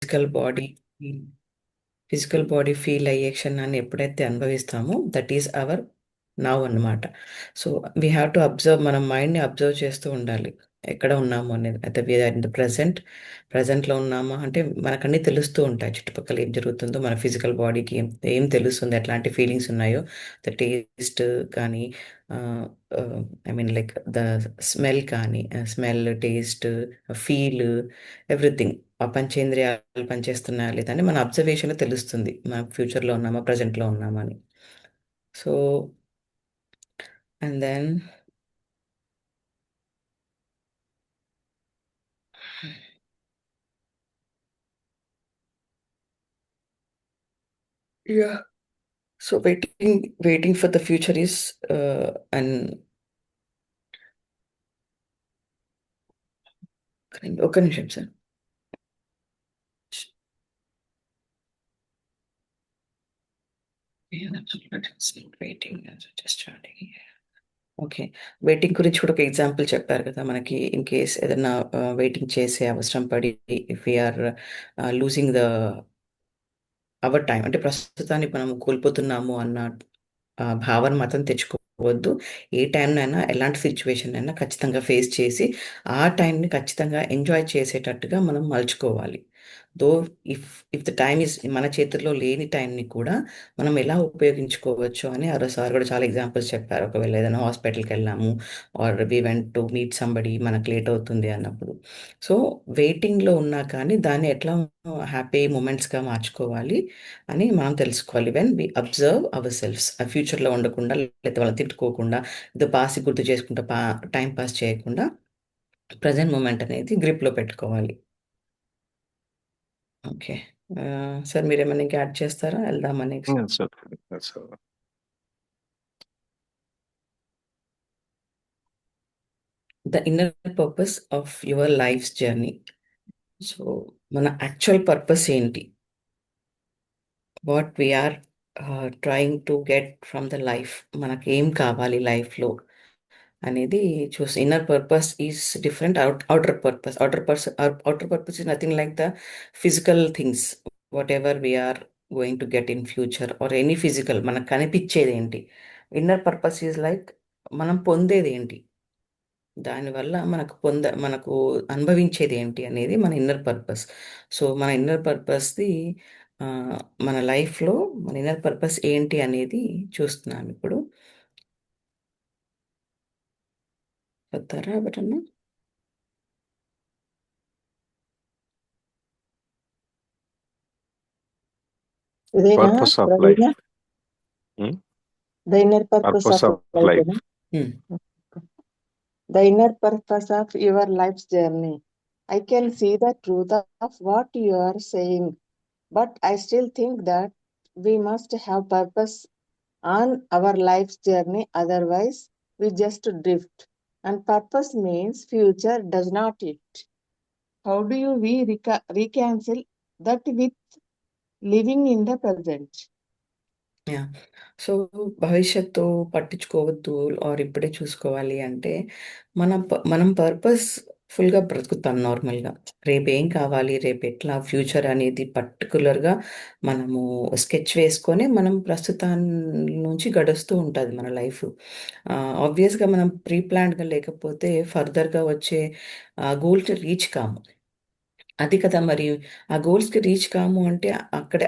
Physical body physical body feel అయ్యే క్షణాన్ని ఎప్పుడైతే అనుభవిస్తామో దట్ ఈస్ అవర్ నవ్ అన్నమాట. So we have to observe, మన మైండ్ని అబ్జర్వ్ చేస్తూ ఉండాలి ఎక్కడ ఉన్నాము అనేది. అయితే వీఆర్ ఇన్ ద ప్రజెంట్లో ఉన్నామా అంటే మనకన్నీ తెలుస్తూ ఉంటాయి, చుట్టుపక్కల ఏం జరుగుతుందో మన ఫిజికల్ బాడీకి ఏం ఏం తెలుస్తుంది, ఎట్లాంటి ఫీలింగ్స్ ఉన్నాయో, ద టేస్ట్ కానీ, I mean like the smell కానీ, స్మెల్, టేస్ట్, ఫీల్, ఎవ్రీథింగ్. ఆ పంచేంద్రియాలు పనిచేస్తున్నాయా లేదా అని మన అబ్జర్వేషన్‌లో తెలుస్తుంది, మనం ఫ్యూచర్‌లో ఉన్నామా, ప్రెజెంట్‌లో ఉన్నామా అని. So, and then yeah! So, waiting for the future is and ఒక్క నిమిషం sir. Waiting just starting. Okay. Waiting గురించి కూడా ఒక ఎగ్జాంపుల్ చెప్పారు కదా! మనకి ఇన్ కేస్ ఏదన్నా వెయిటింగ్ చేసే అవసరం పడి, if we are losing the our time, అంటే ప్రస్తుతాన్ని మనం కోల్పోతున్నాము అన్న భావన మాత్రం తెచ్చుకోవద్దు. ఏ టైంనైనా, ఎలాంటి సిట్యుయేషనైనా ఖచ్చితంగా ఫేస్ చేసి, ఆ టైంని ఖచ్చితంగా ఎంజాయ్ చేసేటట్టుగా మనం మలుచుకోవాలి. Though if if the time is మన చేతుల్లో లేని టైంని కూడా మనం ఎలా ఉపయోగించుకోవచ్చు అని ఆ రోజు సార్ కూడా చాలా ఎగ్జాంపుల్స్ చెప్పారు. ఒకవేళ ఏదైనా హాస్పిటల్‌కెళ్ళాము or we went to meet somebody, మనకు లేట్ అవుతుంది అన్నప్పుడు. సో, వెయిటింగ్‌లో ఉన్నా కానీ దాన్ని ఎట్లా హ్యాపీ మొమెంట్స్‌గా మార్చుకోవాలి అని మనం తెలుసుకోవాలి. When we observe our selfs. ఆ ఫ్యూచర్‌లో ఉండకుండా, లేకపోతే వాళ్ళని తిట్టుకోకుండా, ఏదో పాస్ట్‌ని గుర్తు చేసుకుంటా టైమ్ పాస్ చేయకుండా, ప్రెజెంట్ మూమెంట్ అనేది గ్రిప్‌లో పెట్టుకోవాలి. ఓకే. సార్ మీరేమైనా ఇంకా యాడ్ చేస్తారా? వెళ్దామా next? That's okay. That's all. The inner purpose of your life's journey. So, మన యాక్చువల్ పర్పస్ ఏంటి? What we are trying to get from the life. మనకేం కావాలి లైఫ్‌లో అనేది చూసి, inner purpose is different outer purpose is nothing like the physical things. Whatever we are going to get in future or any physical మనకు కనిపించేదేంటి. Inner purpose is like మనం పొందేదేంటి, దానివల్ల మనకు అనుభవించేదేంటి అనేది మన ఇన్నర్ పర్పస్. సో, మన inner పర్పస్‌ది మన లైఫ్‌లో మన ఇన్నర్ పర్పస్ ఏంటి అనేది చూస్తున్నామిప్పుడు. చెప్తారా ఎవరన్నా? ఇదేనా Purpose of Praveena? life. Hmm? The inner purpose Purpose of of life life. ఏనా? హ్మ్. The inner purpose of your life's journey. I can see the truth of what you are saying, but I still think that we must have purpose on our life's journey, otherwise we just drift. And purpose means future, does not it? How do we reconcile that with living in the present? Yeah! So, భవిష్యత్తు పట్టించుకోవద్దు are ఇప్పుడే చూసుకోవాలి అంటే, మనం పర్పస్‌ఫుల్‌గా బ్రతుకుతాం నార్మల్‌గా. రేపేం కావాలి, రేపెట్లా future అనేది పర్టిక్యులర్‌గా మనము స్కెచ్ వేసుకొని మనం నుంచి గడుస్తూ ఉంటది మన లైఫు. ఆబ్వియస్‌గా మనం ప్రీ ప్లాన్డ్‌గా లేకపోతే ఫర్దర్‌గా వచ్చే గోల్‌కి రీచ్ కాము. అది కదా మరి. ఆ గోల్స్‌కి రీచ్ కాము అంటే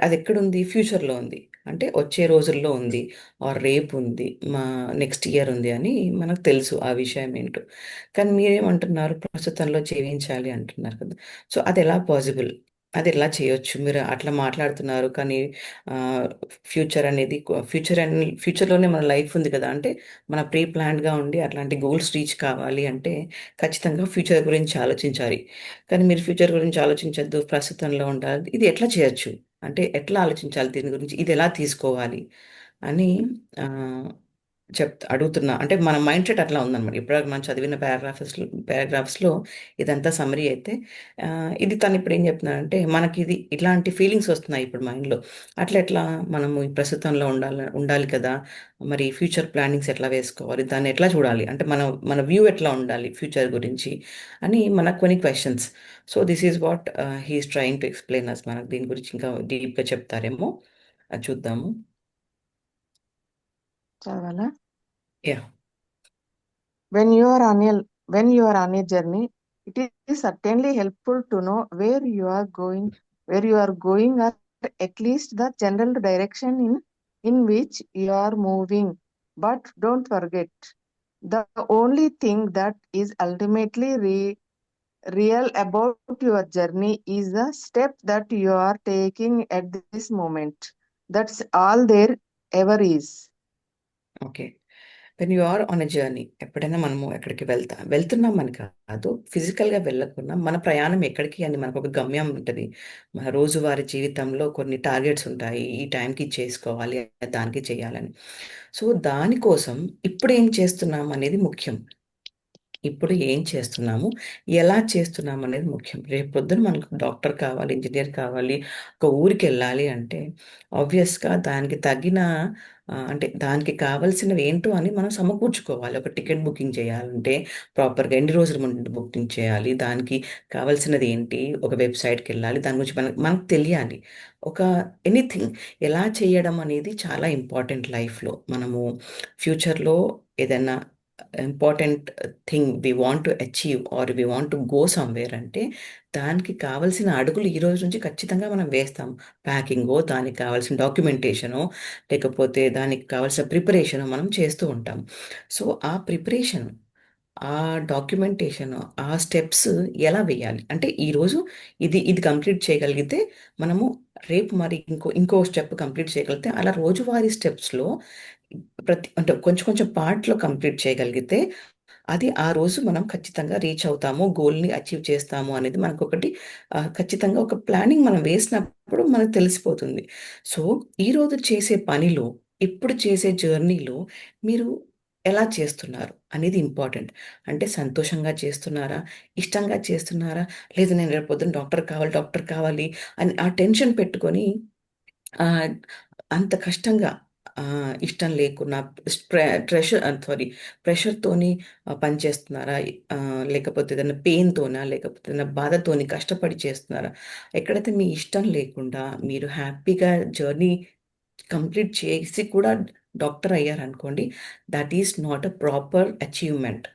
అదెక్కడుంది? ఫ్యూచర్‌లో ఉంది. అంటే వచ్చే రోజుల్లో ఉంది. ఆర్ రేపుంది. నెక్స్ట్ ఇయర్ ఉంది అని మనకు తెలుసు ఆ విషయం ఏంటో. కానీ మీరేమంటున్నారు? ప్రస్తుతంలో జీవించాలి అంటున్నారు కదా! సో, అదెలా పాజిబుల్? అదెలా చేయొచ్చు? మీరు అట్లా మాట్లాడుతున్నారు కానీ ఆహ్, ఫ్యూచర్‌లోనే మన లైఫ్ ఉంది కదా! అంటే మన ప్రీ ప్లాన్డ్‌గా ఉండి అట్లాంటి గోల్స్ రీచ్ కావాలి అంటే ఖచ్చితంగా ఫ్యూచర్ గురించి ఆలోచించాలి. కానీ మీరు ఫ్యూచర్ గురించి ఆలోచించొద్దు, ప్రస్తుతంలో ఉండాలి. ఇది ఎట్లా చేయొచ్చు? అంటే ఎట్లా ఆలోచించాలి దీని గురించి? ఇదెలా తీసుకోవాలి? అని ఆహ్, అడుగుతున్నా అంటే మన మైండ్ సెట్ అట్లా ఉందన్నమాట. ఇప్పుడు మనం చదివిన పారాగ్రాఫ్స్లో ఇదంతా సమ్మరీ అయితే ఇది తను ఇప్పుడు ఏం చెప్తున్నారంటే మనకి ఇది ఇట్లాంటి ఫీలింగ్స్ వస్తున్నాయి ఇప్పుడు మైండ్లో. అట్లా ఎట్లా మనము ఈ ప్రస్తుతంలో ఉండాలి కదా, మరి ఫ్యూచర్ ప్లానింగ్స్ ఎట్లా వేసుకోవాలి, దాన్ని ఎట్లా చూడాలి, అంటే మన వ్యూ ఎట్లా ఉండాలి ఫ్యూచర్ గురించి అని మనకు కొన్ని questions. So this is what he's trying to explain us. మనకు దీని గురించి ఇంకా డీప్గా చెప్తారేమో, అది చూద్దాము. చదవాలా? Yeah. When you are on a journey, it is certainly helpful to know where you are going, or at least the general direction in which you are moving. But don't forget, the only thing that is ultimately real about your journey is the step that you are taking at this moment. That's all there ever is. Okay. When you are on a journey, ఎప్పుడైనా మనము ఎక్కడికి వెళ్తున్నాం అని కాదు, ఫిజికల్గా వెళ్ళకుండా మన ప్రయాణం ఎక్కడికి అని మనకు ఒక గమ్యం ఉంటుంది. మన రోజువారీ జీవితంలో కొన్ని టార్గెట్స్ ఉంటాయి, ఈ టైంకి చేసుకోవాలి, దానికి చేయాలని. సో దానికోసం ఇప్పుడు ఏం చేస్తున్నాం అనేది ముఖ్యం. ఇప్పుడు ఏం చేస్తున్నాము, ఎలా చేస్తున్నాము అనేది ముఖ్యం. రేపు పొద్దున మనకు డాక్టర్ కావాలి, ఇంజనీర్ కావాలి, ఒక ఊరికి వెళ్ళాలి అంటే ఆబ్వియస్గా దానికి తగిన అంటే దానికి కావాల్సినవి ఏంటో అని మనం సమకూర్చుకోవాలి. ఒక టికెట్ బుకింగ్ చేయాలంటే ప్రాపర్గా ఎన్ని రోజుల ముందు బుకింగ్ చేయాలి, దానికి కావాల్సినది ఏంటి, ఒక వెబ్సైట్కి వెళ్ళాలి, దాని గురించి మనకు తెలియాలి. ఒక ఎనీథింగ్ ఎలా చేయడం అనేది చాలా ఇంపార్టెంట్ లైఫ్లో. మనము ఫ్యూచర్లో ఏదైనా important thing we want to achieve or we want to go somewhere అంటే దానికి కావాల్సిన అడుగులు ఈ రోజు నుంచి ఖచ్చితంగా మనం వేస్తాం. ప్యాకింగో, దానికి కావాల్సిన డాక్యుమెంటేషనో, లేకపోతే దానికి కావాల్సిన ప్రిపరేషను మనం చేస్తూ ఉంటాం. సో ఆ ప్రిపరేషన్, ఆ డాక్యుమెంటేషన్, ఆ స్టెప్స్ ఎలా వేయాలి అంటే ఈరోజు ఇది ఇది కంప్లీట్ చేయగలిగితే మనము రేపు మరి ఇంకో స్టెప్ కంప్లీట్ చేయగలిగితే అలా రోజువారీ స్టెప్స్లో అంటే కొంచెం కొంచెం పార్ట్లో కంప్లీట్ చేయగలిగితే అది ఆ రోజు మనం ఖచ్చితంగా రీచ్ అవుతాము, గోల్ని అచీవ్ చేస్తాము అనేది మనకు ఒకటి ఖచ్చితంగా ఒక ప్లానింగ్ మనం వేసినప్పుడు మనకు తెలిసిపోతుంది. సో ఈరోజు చేసే పనిలో, ఇప్పుడు చేసే జర్నీలో మీరు ఎలా చేస్తున్నారు అనేది ఇంపార్టెంట్. అంటే సంతోషంగా చేస్తున్నారా, ఇష్టంగా చేస్తున్నారా, లేదు నేను రేపు పొద్దున్న డాక్టర్ కావాలి అని ఆ టెన్షన్ పెట్టుకొని అంత కష్టంగా ఇష్టం లేకున్నా ప్రెషర్‌తోని పని చేస్తున్నారా? లేకపోతే ఏదైనా పెయిన్‌తోనా? లేకపోతే ఏదైనా బాధతోని కష్టపడి చేస్తున్నారా? ఎక్కడైతే మీ ఇష్టం లేకుండా మీరు హ్యాపీగా జర్నీ కంప్లీట్ చేసి కూడా డాక్టర్ అయ్యారనుకోండి, that is not a proper achievement.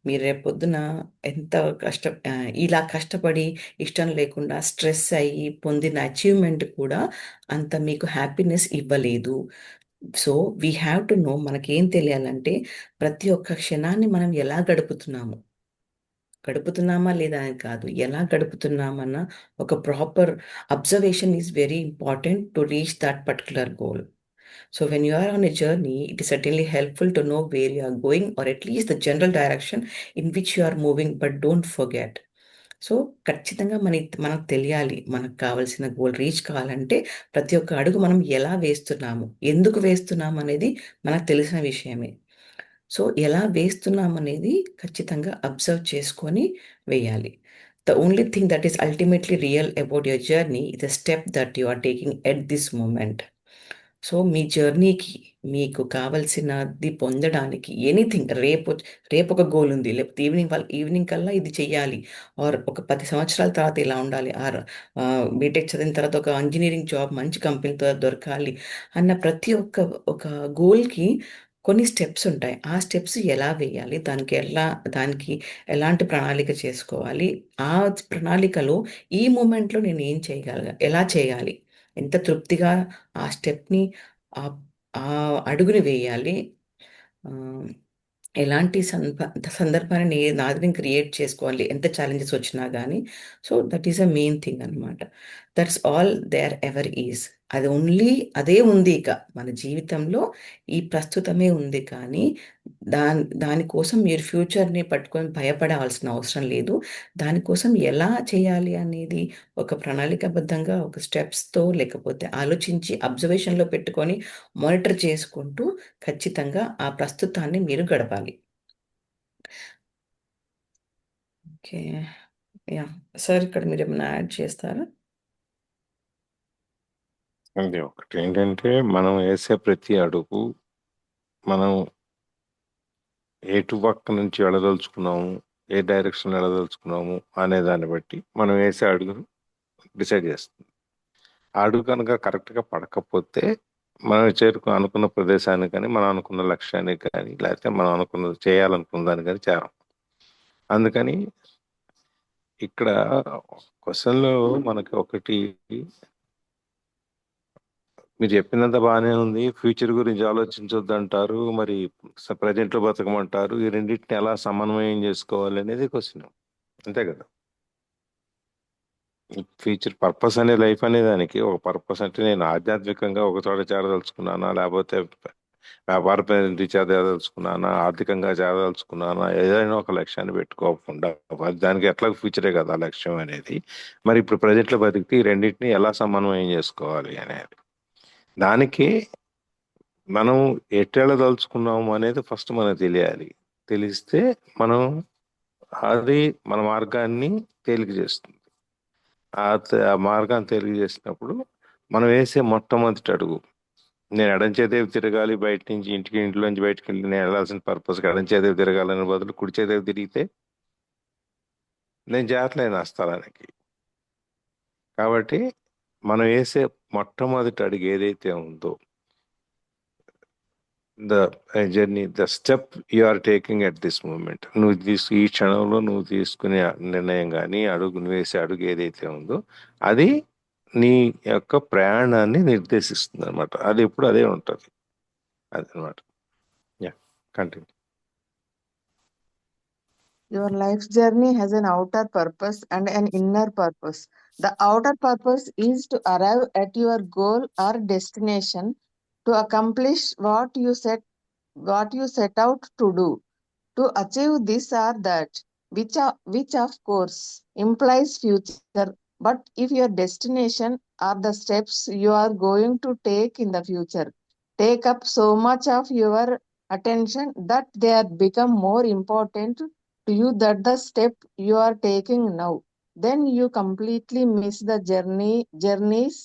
మీరు రేపొద్దున ఎంత ఇలా కష్టపడి ఇష్టం లేకుండా స్ట్రెస్ అయ్యి పొందిన అచీవ్మెంట్ కూడా అంత మీకు హ్యాపీనెస్ ఇవ్వలేదు. So we have to no, మనకేం తెలియాలంటే ప్రతి ఒక్క క్షణాన్ని మనం ఎలా గడుపుతున్నామా లేదా అని కాదు, ఎలా గడుపుతున్నామన్న ఒక proper observation is very important to reach that particular goal. So when you are on a journey, it is certainly helpful to know where you are going, or at least the general direction in which you are moving, but don't forget. So ఖచ్చితంగా మనకు తెలియాలి, మనకు కావాల్సిన goal reach కావాలంటే ప్రతి ఒక్క అడుగు మనం ఎలా వేస్తున్నాము, ఎందుకు వేస్తున్నాము అనేది మనకు తెలిసిన విషయమే. సో ఎలా వేస్తున్నాం అనేది ఖచ్చితంగా అబ్జర్వ్ చేసుకొని వేయాలి. The only thing that is ultimately real about your journey is the step that you are taking at this moment. So మీ జర్నీకి మీకు కావాల్సినది పొందడానికి ఎనీథింగ్, రేపు ఒక గోల్ ఉంది, లేకపోతే ఈవినింగ్ కల్లా ఇది చెయ్యాలి, ఆర్ ఒక 10 సంవత్సరాల తర్వాత ఇలా ఉండాలి, ఆర్ బీటెక్ చదివిన తర్వాత ఒక ఇంజనీరింగ్ జాబ్ మంచి కంపెనీతో దొరకాలి అన్న ప్రతి ఒక గోల్కి కొన్ని స్టెప్స్ ఉంటాయి. ఆ స్టెప్స్ ఎలా వేయాలి, దానికి ఎలాంటి ప్రణాళిక చేసుకోవాలి, ఆ ప్రణాళికలో ఈ మూమెంట్లో నేను ఏం ఎలా చేయాలి, ఎంత తృప్తిగా ఆ స్టెప్‌ని ఆహ్, ఆ అడుగుని వేయాలి. ఆహ్, ఎలాంటి సందర్భాన్ని నాది క్రియేట్ చేసుకోవాలి, ఎంత ఛాలెంజెస్ వచ్చినా గానీ. So, that is a main thing అనమాట. That's all there ever is. అది ఓన్లీ అదే ఉంది. ఇక మన జీవితంలో ఈ ప్రస్తుతమే ఉంది, కానీ దానికోసం మీరు ఫ్యూచర్ని పట్టుకొని భయపడాల్సిన అవసరం లేదు. దానికోసం ఎలా చేయాలి అనేది ఒక ప్రణాళికాబద్ధంగా ఒక స్టెప్స్తో, లేకపోతే ఆలోచించి అబ్జర్వేషన్లో పెట్టుకొని మానిటర్ చేసుకుంటూ ఖచ్చితంగా ఆ ప్రస్తుతాన్ని మీరు గడపాలి. ఓకే. యా సార్, ఇక్కడ మీరు ఏమైనా యాడ్ చేస్తారా? అది ఒకటి ఏంటంటే మనం వేసే ప్రతి అడుగు మనం ఎటు పక్క నుంచి వెళ్ళదలుచుకున్నాము, ఏ డైరెక్షన్ వెళ్ళదలుచుకున్నాము అనే దాన్ని బట్టి మనం వేసే అడుగు డిసైడ్ చేస్తుంది. ఆ అడుగు కనుక కరెక్ట్గా పడకపోతే మనం అనుకున్న ప్రదేశానికి కానీ, మనం అనుకున్న లక్ష్యానికి కానీ, లేకపోతే మనం అనుకున్నది చేయాలనుకున్న దానికి కానీ చేరం. అందుకని ఇక్కడ క్వశ్చన్లో మనకి ఒకటి, మీరు చెప్పినంత బాగానే ఉంది, ఫ్యూచర్ గురించి ఆలోచించొద్దు అంటారు, మరి ప్రజెంట్ లో బతకమంటారు. ఈ రెండింటిని ఎలా సమన్వయం చేసుకోవాలి అనేది క్వశ్చన్. అంతే కదా. ఫ్యూచర్ పర్పస్ అనే లైఫ్ అనే దానికి ఒక పర్పస్ అంటే నేను ఆధ్యాత్మికంగా ఒక చోట చేరదలుచుకున్నానా, లేకపోతే వ్యాపార చేరదలుచుకున్నానా, ఆర్థికంగా చేరదలుచుకున్నానా, ఏదైనా ఒక లక్ష్యాన్ని పెట్టుకోకుండా దానికి ఎట్లా ఫ్యూచరే కదా లక్ష్యం అనేది. మరి ఇప్పుడు ప్రజెంట్ లో బతికితే ఈ రెండింటిని ఎలా సమన్వయం చేసుకోవాలి అనేది, దానికి మనం ఎట్టెళ్ళదలుచుకున్నాము అనేది ఫస్ట్ మనకు తెలియాలి. తెలిస్తే మనం అది మన మార్గాన్ని తేలిక చేస్తుంది. ఆ మార్గాన్ని తేలిక చేసినప్పుడు మనం వేసే మొట్టమొదటి అడుగు, నేను ఎడం చేదేవి తిరగాలి, బయట నుంచి ఇంట్లో నుంచి బయటకు వెళ్ళి నేను వెళ్ళాల్సిన పర్పస్ ఎడం చేదేవి తిరగాలని బదులు కుడి చేదేవి తిరిగితే నేను జాతలేను ఆ స్థలానికి. కాబట్టి మనం వేసే మొట్టమొదటి అడుగు ఏదైతే ఉందో, the journey, the step you are taking at this moment, ఈ క్షణంలో నువ్వు తీసుకునే నిర్ణయం కానీ నువ్వు వేసే అడుగు ఏదైతే ఉందో అది నీ యొక్క ప్రయాణాన్ని నిర్దేశిస్తుంది అనమాట. అది ఎప్పుడు అదే ఉంటుంది. అదనమాట. Yeah, continue. Your life's journey has an outer purpose and an inner purpose. The outer purpose is to arrive at your goal or destination, to accomplish what you set out to do, to achieve this or that, which of course implies future. But if your destination are the steps you are going to take in the future take up so much of your attention that they are become more important to you than the step you are taking now, then you completely miss the journey's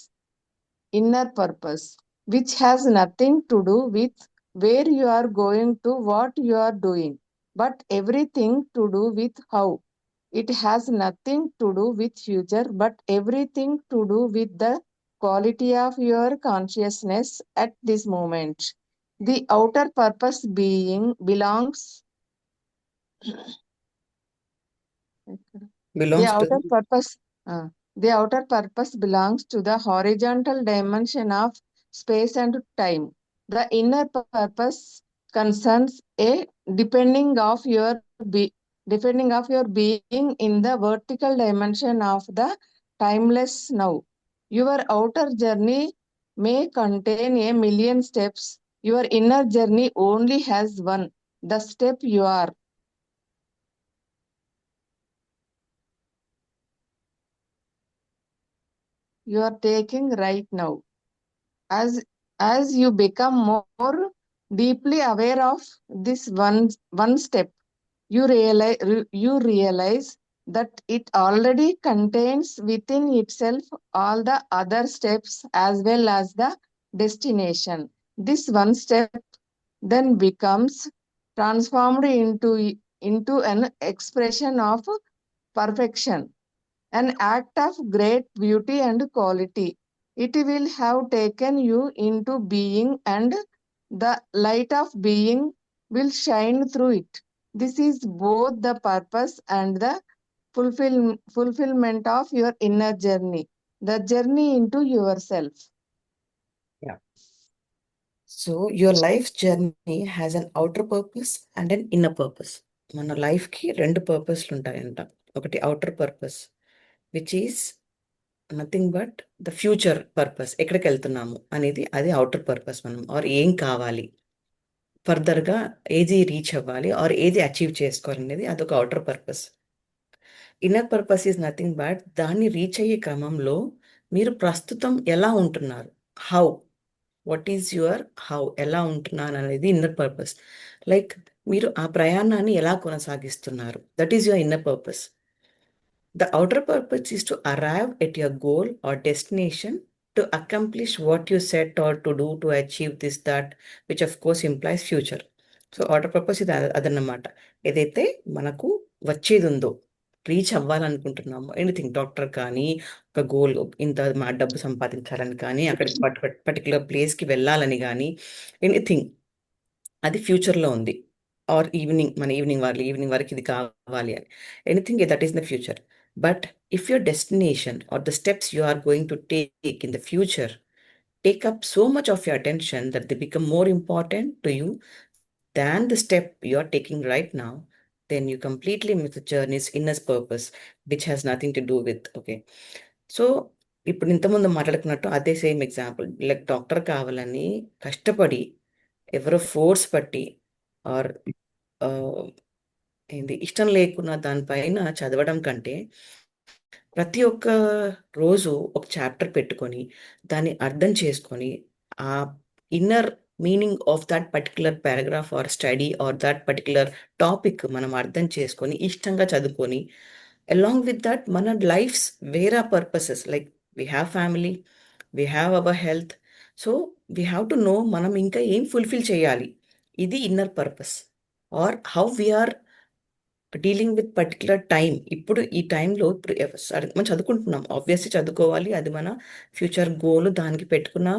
inner purpose, which has nothing to do with where you are going to what you are doing, but everything to do with how. It has nothing to do with future, but everything to do with the quality of your consciousness at this moment. The outer purpose belongs the belongs to outer purpose the outer purpose belongs to the horizontal dimension of space and time. The inner purpose concerns a depending of your being in the vertical dimension of the timeless now. Your outer journey may contain a million steps. Your inner journey only has one, the step you are taking right now. As you become more deeply aware of this one step, you realize that it already contains within itself all the other steps as well as the destination. This one step then becomes transformed into an expression of perfection, an act of great beauty and quality. It will have taken you into being, and the light of being will shine through it. This is both the purpose and the fulfillment of your inner journey, the journey into yourself. So your life journey has an outer purpose and an inner purpose. మన లైఫ్కి రెండు పర్పస్లు ఉంటాయంట. ఒకటి outer purpose which is nothing but the future purpose, ఎక్కడికి వెళ్తున్నాము అనేది అది outer purpose. మనం ఆర్ ఏం కావాలి, ఫర్దర్గా ఏది రీచ్ అవ్వాలి ఆర్ ఏది అచీవ్ చేసుకోవాలనేది అదొక outer purpose. Inner purpose is nothing but దాన్ని రీచ్ అయ్యే క్రమంలో మీరు ప్రస్తుతం ఎలా ఉంటున్నారు, how, what is your how, ఎలా ఉంటున్నాను అనేది ఇన్నర్ పర్పస్. లైక్ మీరు ఆ ప్రయాణాన్ని ఎలా కొనసాగిస్తున్నారు, that is your inner purpose. The outer purpose is to arrive at your goal or destination, to accomplish what you set or to do to achieve this, that, which of course implies future. So outer purpose ఇది అదన్నమాట. ఏదైతే మనకు వచ్చేది ఉందో, reach అవ్వాలనుకుంటున్నాము, anything, doctor కానీ, ఒక goal, ఇంత మా డబ్బు సంపాదించాలని కానీ, అక్కడికి పర్టికులర్ ప్లేస్కి వెళ్ళాలని కానీ, ఎనీథింగ్, అది ఫ్యూచర్లో ఉంది. ఆర్ ఈవినింగ్ వరకు ఇది కావాలి అని, anything that is the future. But if your destination or the steps you are going to take in the future take up so much of your attention that they become more important to you than the step you are taking right now, then you completely miss the journey's inner purpose, which has nothing to do with, okay. So ఇప్పుడు ఇంతకుముందు మాట్లాడుకున్నట్టు అదే same example, like doctor కావాలని కష్టపడి ఎవరో force పట్టి are ఏంది ఇష్టం లేకున్నా దానిపైన చదవడం కంటే, ప్రతి ఒక్క రోజు ఒక చాప్టర్ పెట్టుకొని దాన్ని అర్థం చేసుకొని ఆ inner meaning of that particular paragraph or study or that particular topic మనం అర్థం చేసుకొని ఇష్టంగా చదువుకొని, అలాంగ్ విత్ దట్ మన లైఫ్స్ వేరే purposes, like we have family, we have our health, so we have to know మనం ఇంకా ఏం ఫుల్ఫిల్ చేయాలి, ఇది inner purpose. Or how we are dealing with particular time. ఇప్పుడు ఈ టైంలో ఇప్పుడు మనం చదువుకుంటున్నాం, ఆబ్వియస్లీ చదువుకోవాలి, అది మన ఫ్యూచర్ గోల్, దానికి పెట్టుకున్న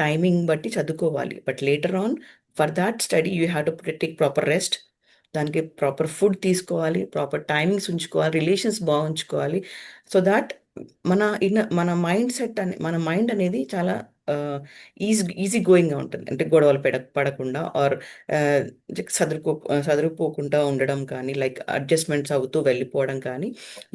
టైమింగ్ బట్టి చదువుకోవాలి. But later on for that study you have to take proper rest, దానికి ప్రాపర్ ఫుడ్ తీసుకోవాలి, ప్రాపర్ టైమింగ్స్ ఉంచుకోవాలి, రిలేషన్స్ బాగుంచుకోవాలి. సో దాట్ మన మైండ్ సెట్ మన మైండ్ అనేది చాలా ఈజీ గోయింగ్గా ఉంటుంది. అంటే గొడవలు పడకుండా ఆర్ చదువుకోకుండా ఉండడం కానీ, లైక్ అడ్జస్ట్మెంట్స్ అవుతూ వెళ్ళిపోవడం కానీ,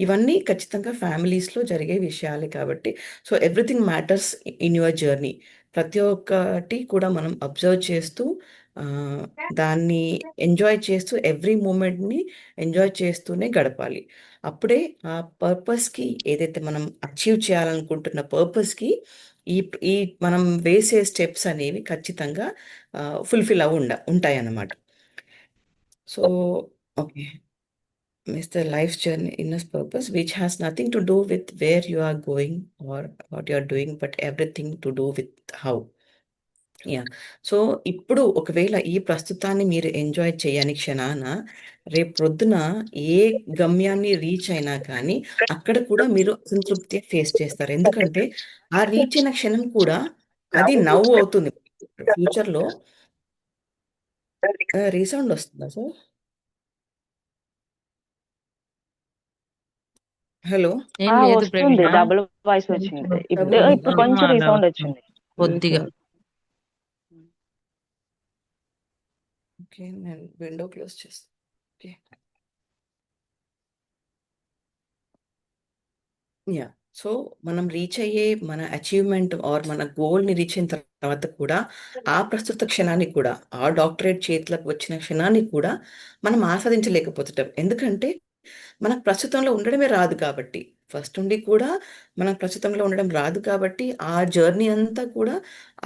ఇవన్నీ ఖచ్చితంగా ఫ్యామిలీస్లో జరిగే విషయాలే కాబట్టి, so everything matters in your journey. ప్రతి ఒక్కటి కూడా మనం అబ్జర్వ్ చేస్తూ దాన్ని ఎంజాయ్ చేస్తూ, ఎవ్రీ మూమెంట్ని ఎంజాయ్ చేస్తూనే గడపాలి. అప్పుడే ఆ పర్పస్కి, ఏదైతే మనం అచీవ్ చేయాలనుకుంటున్న పర్పస్కి ఈ ఈ మనం వేసే స్టెప్స్ అనేవి ఖచ్చితంగా ఫుల్ఫిల్ ఉంటాయి అన్నమాట. So okay, miss the life journey inner purpose, which has nothing to do with where you are going or what you are doing, but everything to do with how. Yeah. So ఇప్పుడు ఒకవేళ ఈ ప్రస్తుతాన్ని మీరు enjoy చేయని క్షణాన, రేపు ప్రొద్దున ఏ గమ్యాన్ని reach అయినా కానీ అక్కడ కూడా మీరు అసంతృప్తి ఫేస్ చేస్తారు. ఎందుకంటే ఆ రీచ్ అయిన క్షణం కూడా అది నవ్వు అవుతుంది. ఫ్యూచర్లో రీసౌండ్ వస్తుందా సార్? హలో, ఏం లేదు వస్తుంది, ప్రవీణ, డబుల్ వాయిస్ వచ్చింది. ఇప్పుడు Double కొంచెం అలా రీసౌండ్ వస్తుంది వచ్చింది. కొద్దిగా. ఓకే, నేను విండో క్లోజ్ చేస్తాను. Okay, yeah. సో మనం రీచ్ అయ్యే మన అచీవ్మెంట్ ఆర్ మన గోల్ని రీచ్ అయిన తర్వాత కూడా ఆ ప్రస్తుత క్షణాన్ని కూడా, ఆ డాక్టరేట్ చేతులకు వచ్చిన క్షణాన్ని కూడా మనం ఆస్వాదించలేకపోతుంటాం. ఎందుకంటే మనకు ప్రస్తుతంలో ఉండడమే రాదు కాబట్టి, ఫస్ట్ నుండి కూడా మనకు ప్రస్తుతంలో ఉండడం రాదు కాబట్టి, ఆ జర్నీ అంతా కూడా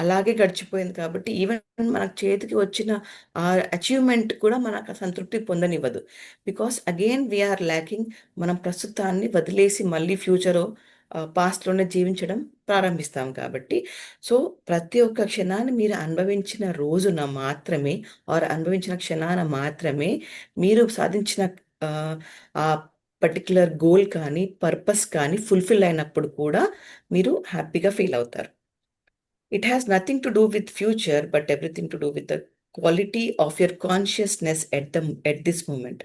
అలాగే గడిచిపోయింది కాబట్టి, ఈవెన్ మనకు చేతికి వచ్చిన ఆ అచీవ్మెంట్ కూడా మనకు సంతృప్తి పొందనివ్వదు. బికాస్ అగైన్ వీఆర్ ల్యాకింగ్, మనం ప్రస్తుతాన్ని వదిలేసి మళ్ళీ ఫ్యూచరు పాస్ట్లోనే జీవించడం ప్రారంభిస్తాం కాబట్టి. సో ప్రతి ఒక్క క్షణాన్ని మీరు అనుభవించిన రోజున మాత్రమే ఆర్ అనుభవించిన క్షణాన మాత్రమే మీరు సాధించిన ఆ పర్టికులర్ గోల్ కానీ, పర్పస్ కానీ ఫుల్ఫిల్ అయినప్పుడు కూడా మీరు హ్యాపీగా ఫీల్ అవుతారు. It has nothing to do with future, but everything to do with the quality of your consciousness at this moment.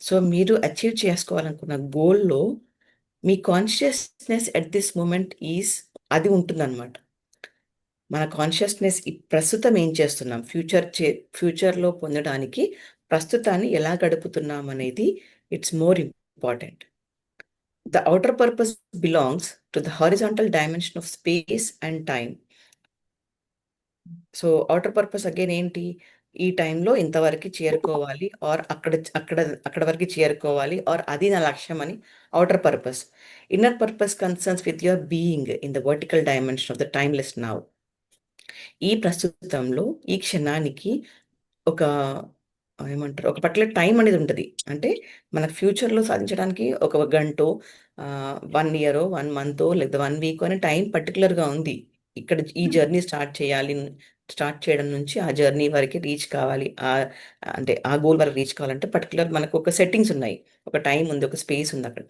So మీరు అచీవ్ చేసుకోవాలనుకున్న గోల్లో మీ కాన్షియస్నెస్ ఎట్ దిస్ మూమెంట్ అది ఉంటుందన్నమాట. మన కాన్షియస్నెస్ ప్రస్తుతం ఏం చేస్తున్నాం, ఫ్యూచర్లో పొందడానికి ప్రస్తుతాన్ని ఎలా గడుపుతున్నాం అనేది it's more important. The outer purpose belongs to the horizontal dimension of space and time. So outer purpose again ఏంటి, ఈ టైంలో ఇంతవరకు చేరుకోవాలి ఆర్ అక్కడ అక్కడ అక్కడ వరకు చేరుకోవాలి ఆర్ అది నా లక్ష్యం అని outer purpose. Inner purpose concerns with your being in the vertical dimension of the timeless now. ఈ ప్రస్తుతంలో ఈ క్షణానికి ఒక ఏమంటారు, ఒక పర్టికులర్ టైం అనేది ఉంటుంది. అంటే మన ఫ్యూచర్లో సాధించడానికి ఒక గంటో 1 ఇయరో 1 మంతో లేదా 1 వీక్ అనే టైం పర్టికులర్గా ఉంది. ఇక్కడ ఈ జర్నీ స్టార్ట్ చేయడం నుంచి ఆ జర్నీ వరకు రీచ్ కావాలి, అంటే ఆ గోల్ వరకు రీచ్ కావాలంటే పర్టికులర్ మనకు ఒక సెట్టింగ్స్ ఉన్నాయి, ఒక టైం ఉంది, ఒక స్పేస్ ఉంది అక్కడ.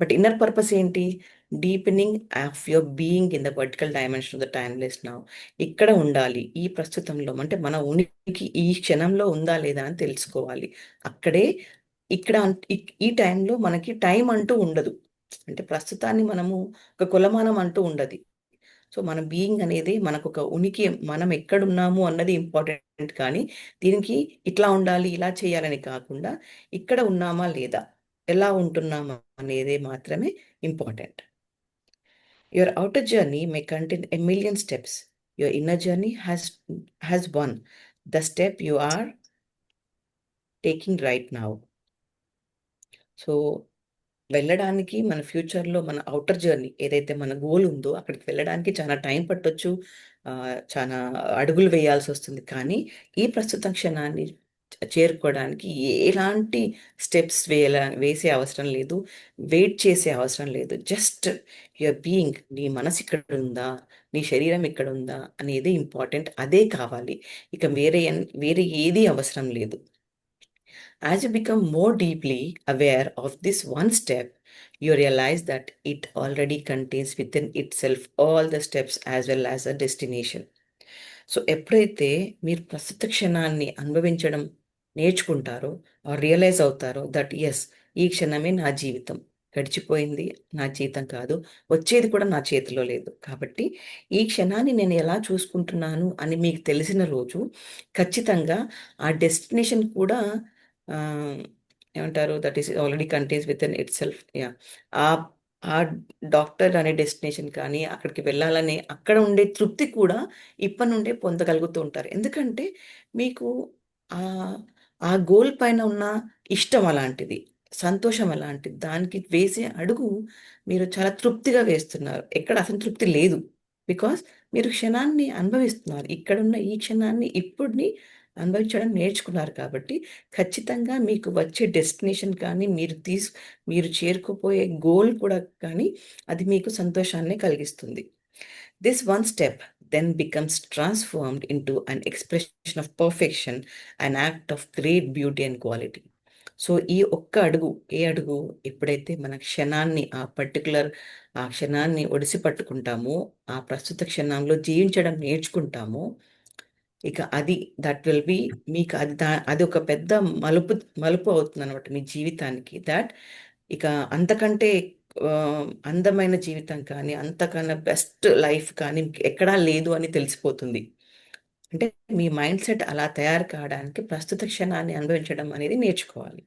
బట్ ఇన్నర్ పర్పస్ ఏంటి, deepening of your being in the vertical dimension of the timeless now. ఇక్కడ ఉండాలి ఈ ప్రస్తుతంలో, అంటే మన ఉనికి ఈ క్షణంలో ఉందా లేదా అని తెలుసుకోవాలి. అక్కడే ఇక్కడ ఈ టైంలో మనకి టైం అంటూ ఉండదు. అంటే ప్రస్తుతాన్ని మనము ఒక కొలమానం అంటూ ఉండదు. సో మన బీయింగ్ అనేది మనకు ఒక ఉనికి, మనం ఎక్కడున్నాము అన్నది ఇంపార్టెంట్. కానీ దీనికి ఇట్లా ఉండాలి ఇలా చేయాలని కాకుండా ఇక్కడ ఉన్నామా లేదా, ఎలా ఉంటున్నామా అనేది మాత్రమే important. Your outer journey may contain a million steps. Your inner journey has one, the step you are taking right now. So వెళ్ళడానికి మన ఫ్యూచర్లో మన అవుటర్ జర్నీ ఏదైతే మన గోల్ ఉందో అక్కడికి వెళ్ళడానికి చాలా టైం పట్టొచ్చు, చాలా అడుగులు వేయాల్సి వస్తుంది. కానీ ఈ ప్రస్తుత క్షణాన్ని చేరుకోవడానికి ఎలాంటి స్టెప్స్ వేసే అవసరం లేదు, వెయిట్ చేసే అవసరం లేదు. జస్ట్ యువర్ బీయింగ్, నీ మనసు ఇక్కడ ఉందా, నీ శరీరం ఇక్కడ ఉందా అనేది ఇంపార్టెంట్. అదే కావాలి, ఇక వేరే ఏది అవసరం లేదు. As you become more deeply aware of this one step, you realize that it already contains within itself all the steps as well as a destination. So ఎప్పుడైతే మీరు ప్రస్తుత క్షణాన్ని అనుభవించడం నేర్చుకుంటారో రియలైజ్ అవుతారో దట్ ఎస్, ఈ క్షణమే నా జీవితం, గడిచిపోయింది నా జీవితం కాదు, వచ్చేది కూడా నా చేతిలో లేదు. కాబట్టి ఈ క్షణాన్ని నేను ఎలా చూసుకుంటున్నాను అని మీకు తెలిసిన రోజు ఖచ్చితంగా ఆ డెస్టినేషన్ కూడా ఆ, ఏమంటారు, that is already contains with in it self. Yeah, ఆ ఆ డాక్టర్ అనే డెస్టినేషన్ కానీ అక్కడికి వెళ్ళాలనే అక్కడ ఉండే తృప్తి కూడా ఇప్పటి నుండే పొందగలుగుతూ ఉంటారు. ఎందుకంటే మీకు ఆ ఆ గోల్ పైన ఉన్న ఇష్టం అలాంటిది, సంతోషం అలాంటిది, దానికి వేసే అడుగు మీరు చాలా తృప్తిగా వేస్తున్నారు, ఎక్కడ అసంతృప్తి లేదు. బికాస్ మీరు క్షణాన్ని అనుభవిస్తున్నారు, ఇక్కడున్న ఈ క్షణాన్ని ఇప్పుడుని అనుభవించడం నేర్చుకున్నారు. కాబట్టి ఖచ్చితంగా మీకు వచ్చే డెస్టినేషన్ కానీ మీరు చేరుకోపోయే గోల్ కూడా కానీ అది మీకు సంతోషాన్ని కలిగిస్తుంది. This one step then becomes transformed into an expression of perfection, an act of great beauty and quality. So ఈ ఒక్క అడుగు, ఏ అడుగు ఎప్పుడైతే మన క్షణాన్ని ఆ క్షణాన్ని ఒడిసి పట్టుకుంటామో, ఆ ప్రస్తుత క్షణంలో జీవించడం నేర్చుకుంటామో, ఇక అది దట్ విల్ బి మీకు అది ఒక పెద్ద మలుపు అవుతుంది అనమాట మీ జీవితానికి. దట్ ఇక అంతకంటే అందమైన జీవితం కానీ అంతకన్నా బెస్ట్ లైఫ్ కానీ ఎక్కడా లేదు అని తెలిసిపోతుంది. అంటే మీ మైండ్ సెట్ అలా తయారు కావడానికి ప్రస్తుత క్షణాన్ని అనుభవించడం అనేది నేర్చుకోవాలి.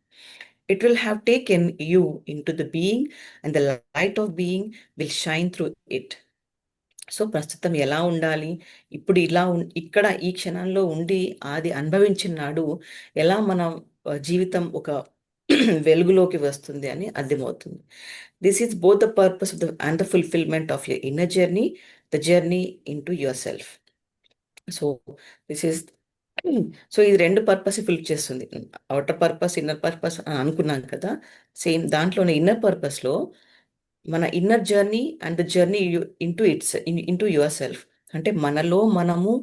It will have taken you in to the being and the light of being will shine through it. So ప్రస్తుతం ఎలా ఉండాలి, ఇప్పుడు ఇక్కడ ఈ క్షణంలో ఉండి అది అనుభవించినాడు ఎలా మన జీవితం ఒక వెలుగులోకి వస్తుంది అని అర్థమవుతుంది. This is both the purpose of and the fulfilment of your inner journey, the journey in to your self. So this is so ఇది రెండు పర్పస్ ఫిల్ చేస్తుంది. అవుటర్ పర్పస్, ఇన్నర్ పర్పస్ అని అనుకున్నాం కదా. సేమ్ దాంట్లోనే ఇన్నర్ పర్పస్లో మన inner journey and the journey into your self. అంటే మనలో మనము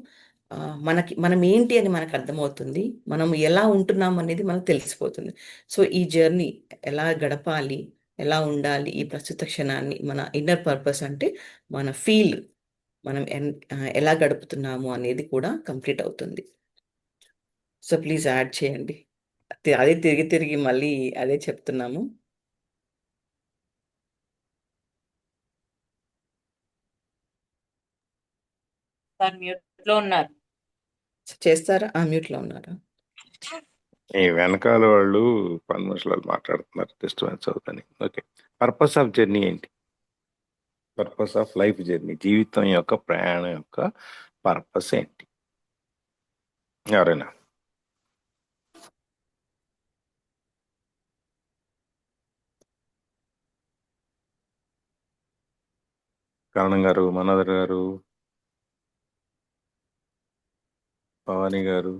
మనం ఏంటి అని మనకు అర్థమవుతుంది, మనం ఎలా ఉంటున్నాం అనేది మనకు తెలిసిపోతుంది. సో ఈ జర్నీ ఎలా గడపాలి, ఎలా ఉండాలి ఈ ప్రస్తుత క్షణాన్ని, మన ఇన్నర్ పర్పస్ అంటే మన మనం ఎలా గడుపుతున్నాము అనేది కూడా కంప్లీట్ అవుతుంది. సో ప్లీజ్ యాడ్ చేయండి. అదే తిరిగి మళ్ళీ అదే చెప్తున్నాము. సార్ మ్యూట్ లో ఉన్నారు. చేస్తారా? మ్యూట్లో ఉన్నారా? ఈ వెనకాల వాళ్ళు పని మనుషులు మాట్లాడుతున్నారు, డిస్టర్బెన్స్ అవుతుంది. ఓకే, పర్పస్ ఆఫ్ జర్నీ ఏంటి? పర్పస్ ఆఫ్ లైఫ్ జర్నీ, జీవితం యొక్క ప్రయాణం యొక్క పర్పస్ ఏంటి? ఎవరైనా? కరణం గారు, మనోదర్ గారు, భవానీ గారు,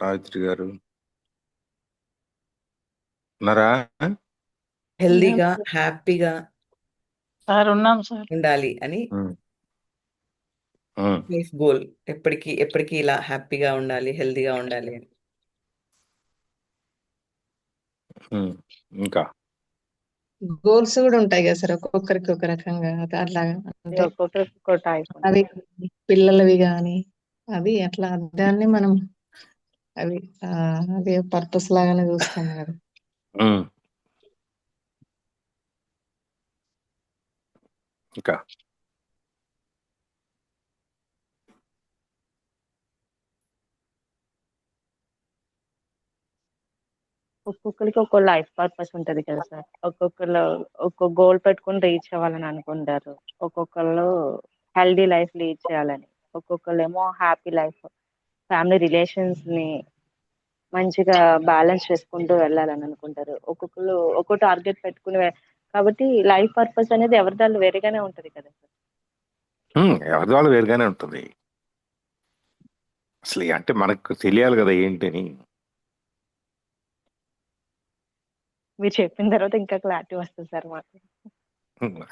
సావిత్రి గారు ఉన్నారా? హెల్దీగా హ్యాపీగా సార్ ఉన్నాం సార్. ఉండాలి అని ఉమ్, ఉమ్, లైఫ్ గోల్. ఎప్పటికీ ఎప్పటికీ ఇలా హ్యాపీగా ఉండాలి, హెల్దీగా ఉండాలి అని. ఉమ్. ఇంకా గోల్స్ కూడా ఉంటాయి కదా సార్, ఒక్కొక్కరికి ఒక రకంగా అట్లాగా. అంటే ఒక్కొక్కరికి ఒక్కో టైప్ అవి ఉంటుంది. పిల్లలవి కానీ అది అట్లా దాన్ని మనం అవి అది పర్పస్ లాగానే చూస్తాం కదా. ఉమ్, ఇంకా ఒక్కొక్కరికి ఒక్కో లైఫ్ పర్పస్ ఉంటది కదా సార్. ఒక్కొక్కరు ఒక్కో గోల్ పెట్టుకుని రీచ్ అవ్వాలని అనుకుంటారు. ఒక్కొక్కళ్ళు హెల్దీ లైఫ్ లీడ్ చేయాలని, ఒక్కొక్కళ్ళు ఏమో హ్యాపీ లైఫ్, ఫ్యామిలీ రిలేషన్స్ ని మంచిగా బ్యాలెన్స్ చేసుకుంటూ వెళ్ళాలని అనుకుంటారు. ఒక్కొక్కరు ఒక్కో టార్గెట్ పెట్టుకుని కాబట్టి లైఫ్ పర్పస్ అనేది ఎవరిదాళ్ళు వేరేగానే ఉంటది కదా సార్. ఎవరి వాళ్ళు వేరుగానే ఉంటుంది. అసలు అంటే మనకు తెలియాలి కదా ఏంటని. మీరు చెప్పిన తర్వాత ఇంకా క్లారిటీ వస్తుంది సార్ మాకు.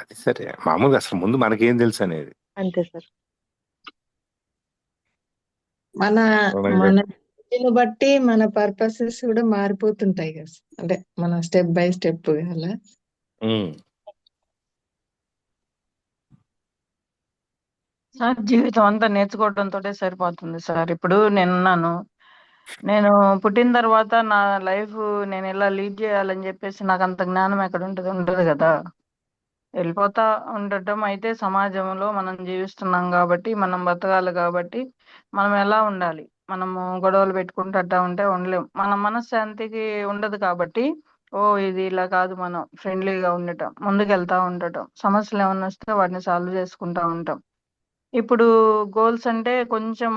అది సరే, మామూలుగా అసలు ముందు మనకేం తెలుసు అనేది. అంతే సార్. మన కరణం మన గారు, దీన్ని బట్టి మన పర్పసెస్ కూడా మారిపోతుంటాయి కదా సార్. అంటే మన స్టెప్ బై స్టెప్ అలా. ఉమ్, సార్ జీవితం అంతా నేర్చుకోవడంతో సరిపోతుంది సార్. ఇప్పుడు నేను పుట్టిన తర్వాత నా లైఫ్ నేను ఎలా లీడ్ చేయాలని చెప్పేసి నాకు అంత జ్ఞానం ఎక్కడ ఉండదు కదా. వెళ్ళిపోతా ఉండటం అయితే సమాజంలో మనం జీవిస్తున్నాం కాబట్టి మనం బతకాలి కాబట్టి మనం ఎలా ఉండాలి, మనము గొడవలు పెట్టుకుంటూ అట్టా ఉంటే ఉండలేం. మన మనశ్శాంతికి ఉండదు కాబట్టి ఓ ఇది ఇలా కాదు, మనం ఫ్రెండ్లీగా ఉండటం, ముందుకెళ్తా ఉండటం, సమస్యలు ఏమన్నా వస్తే వాటిని సాల్వ్ చేసుకుంటా ఉంటాం. ఇప్పుడు గోల్స్ అంటే కొంచెం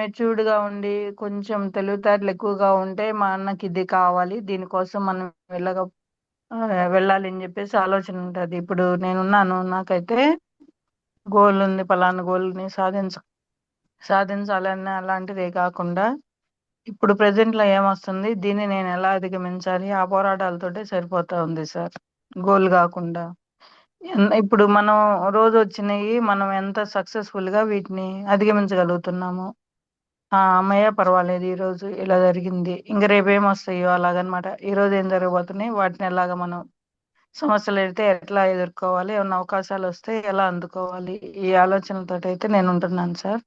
మెచ్యూర్డ్ గా ఉండి కొంచెం తెలివితేటలు ఎక్కువగా ఉంటే మా అన్నకి ఇది కావాలి, దీనికోసం మనం వెళ్ళగా ఆ, వెళ్ళాలి అని చెప్పేసి ఆలోచన ఉంటది. ఇప్పుడు నేనున్నాను, నాకైతే గోల్ ఉంది, పలానా గోల్ని సాధించాలని అలాంటిదే కాకుండా ఇప్పుడు ప్రెసెంట్ లో ఏమొస్తుంది, దీన్ని నేను ఎలా అధిగమించాలి, ఆ పోరాటాలతోటే సరిపోతా ఉంది సార్. గోల్ కాకుండా ఇప్పుడు మనం రోజు వచ్చినవి మనం ఎంత సక్సెస్ఫుల్ గా వీటిని అధిగమించగలుగుతున్నాము. అమ్మయ్య పర్వాలేదు, ఈ రోజు ఇలా జరిగింది, ఇంక రేపు ఏమొస్తాయో అలాగనమాట. ఈ రోజు ఏం జరగబోతున్నాయి వాటిని ఎలాగ మనం సమస్యలు అయితే ఎట్లా ఎదుర్కోవాలి, ఏమన్నా అవకాశాలు వస్తే ఎలా అందుకోవాలి, ఈ ఆలోచనలతో అయితే నేను ఉంటున్నాను సార్.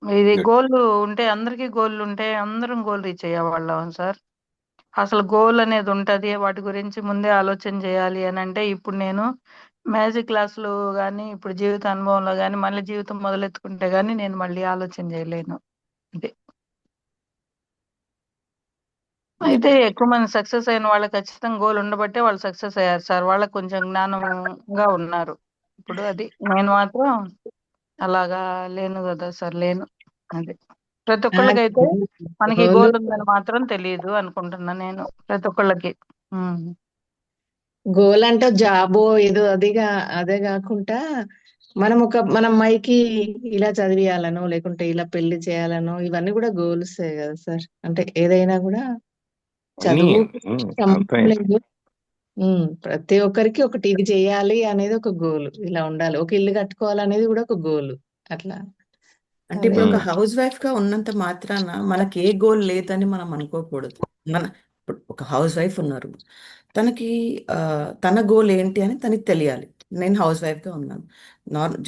ఇది good. గోల్ ఉంటే అందరికీ గోల్ ఉంటే అందరం గోల్ రీచ్ అయ్యేవాళ్ళం సార్. అసలు గోల్ అనేది ఉంటది, వాటి గురించి ముందే ఆలోచన చేయాలి అని అంటే ఇప్పుడు నేను మ్యాజిక్ క్లాసులు కానీ ఇప్పుడు జీవిత అనుభవంలో కానీ మళ్ళీ జీవితం మొదలెత్తుకుంటే గానీ నేను మళ్ళీ ఆలోచన చేయలేను. ఇది అయితే ఎక్కువ మంది సక్సెస్ అయిన వాళ్ళకి ఖచ్చితంగా గోల్ ఉండబట్టే వాళ్ళు సక్సెస్ అయ్యారు సార్. వాళ్ళకి కొంచెం జ్ఞానంగా ఉన్నారు. ఇప్పుడు అది నేను మాత్రం అలాగా లేను కదా సార్, లేను. అది ప్రతి ఒక్కళ్ళకైతే మనకి గోల్ గోల్ ఉందని మాత్రం తెలియదు అనుకుంటున్నా నేను, ప్రతి ఒక్కళ్ళకి. గోల్ అంటే జాబో ఏదో అదే కాకుండా మన అమ్మాయికి ఇలా చదివియాలనో లేకుంటే ఇలా పెళ్లి చేయాలనో ఇవన్నీ కూడా గోల్స్ కదా సార్. అంటే ఏదైనా కూడా అన్నీ చదువు సంబంధం అర్థమైంది. లేదు. ప్రతి ఒక్కరికి ఒకటి ఇది చేయాలి అనేది ఒక గోల్, ఇలా ఉండాలి, ఒక ఇల్లు కట్టుకోవాలనేది కూడా ఒక గోల్. అట్లా అంటే అదే. ఇప్పుడు ఒక ఉమ్, హౌస్ వైఫ్ గా ఉన్నంత మాత్రాన మనకి ఏ గోల్ లేదని మనం అనుకోకూడదు. ఇప్పుడు ఒక హౌస్ వైఫ్ ఉన్నారు, తనకి తన గోల్ ఏంటి అని తనకి తెలియాలి. నేను హౌస్ వైఫ్గా ఉన్నాను.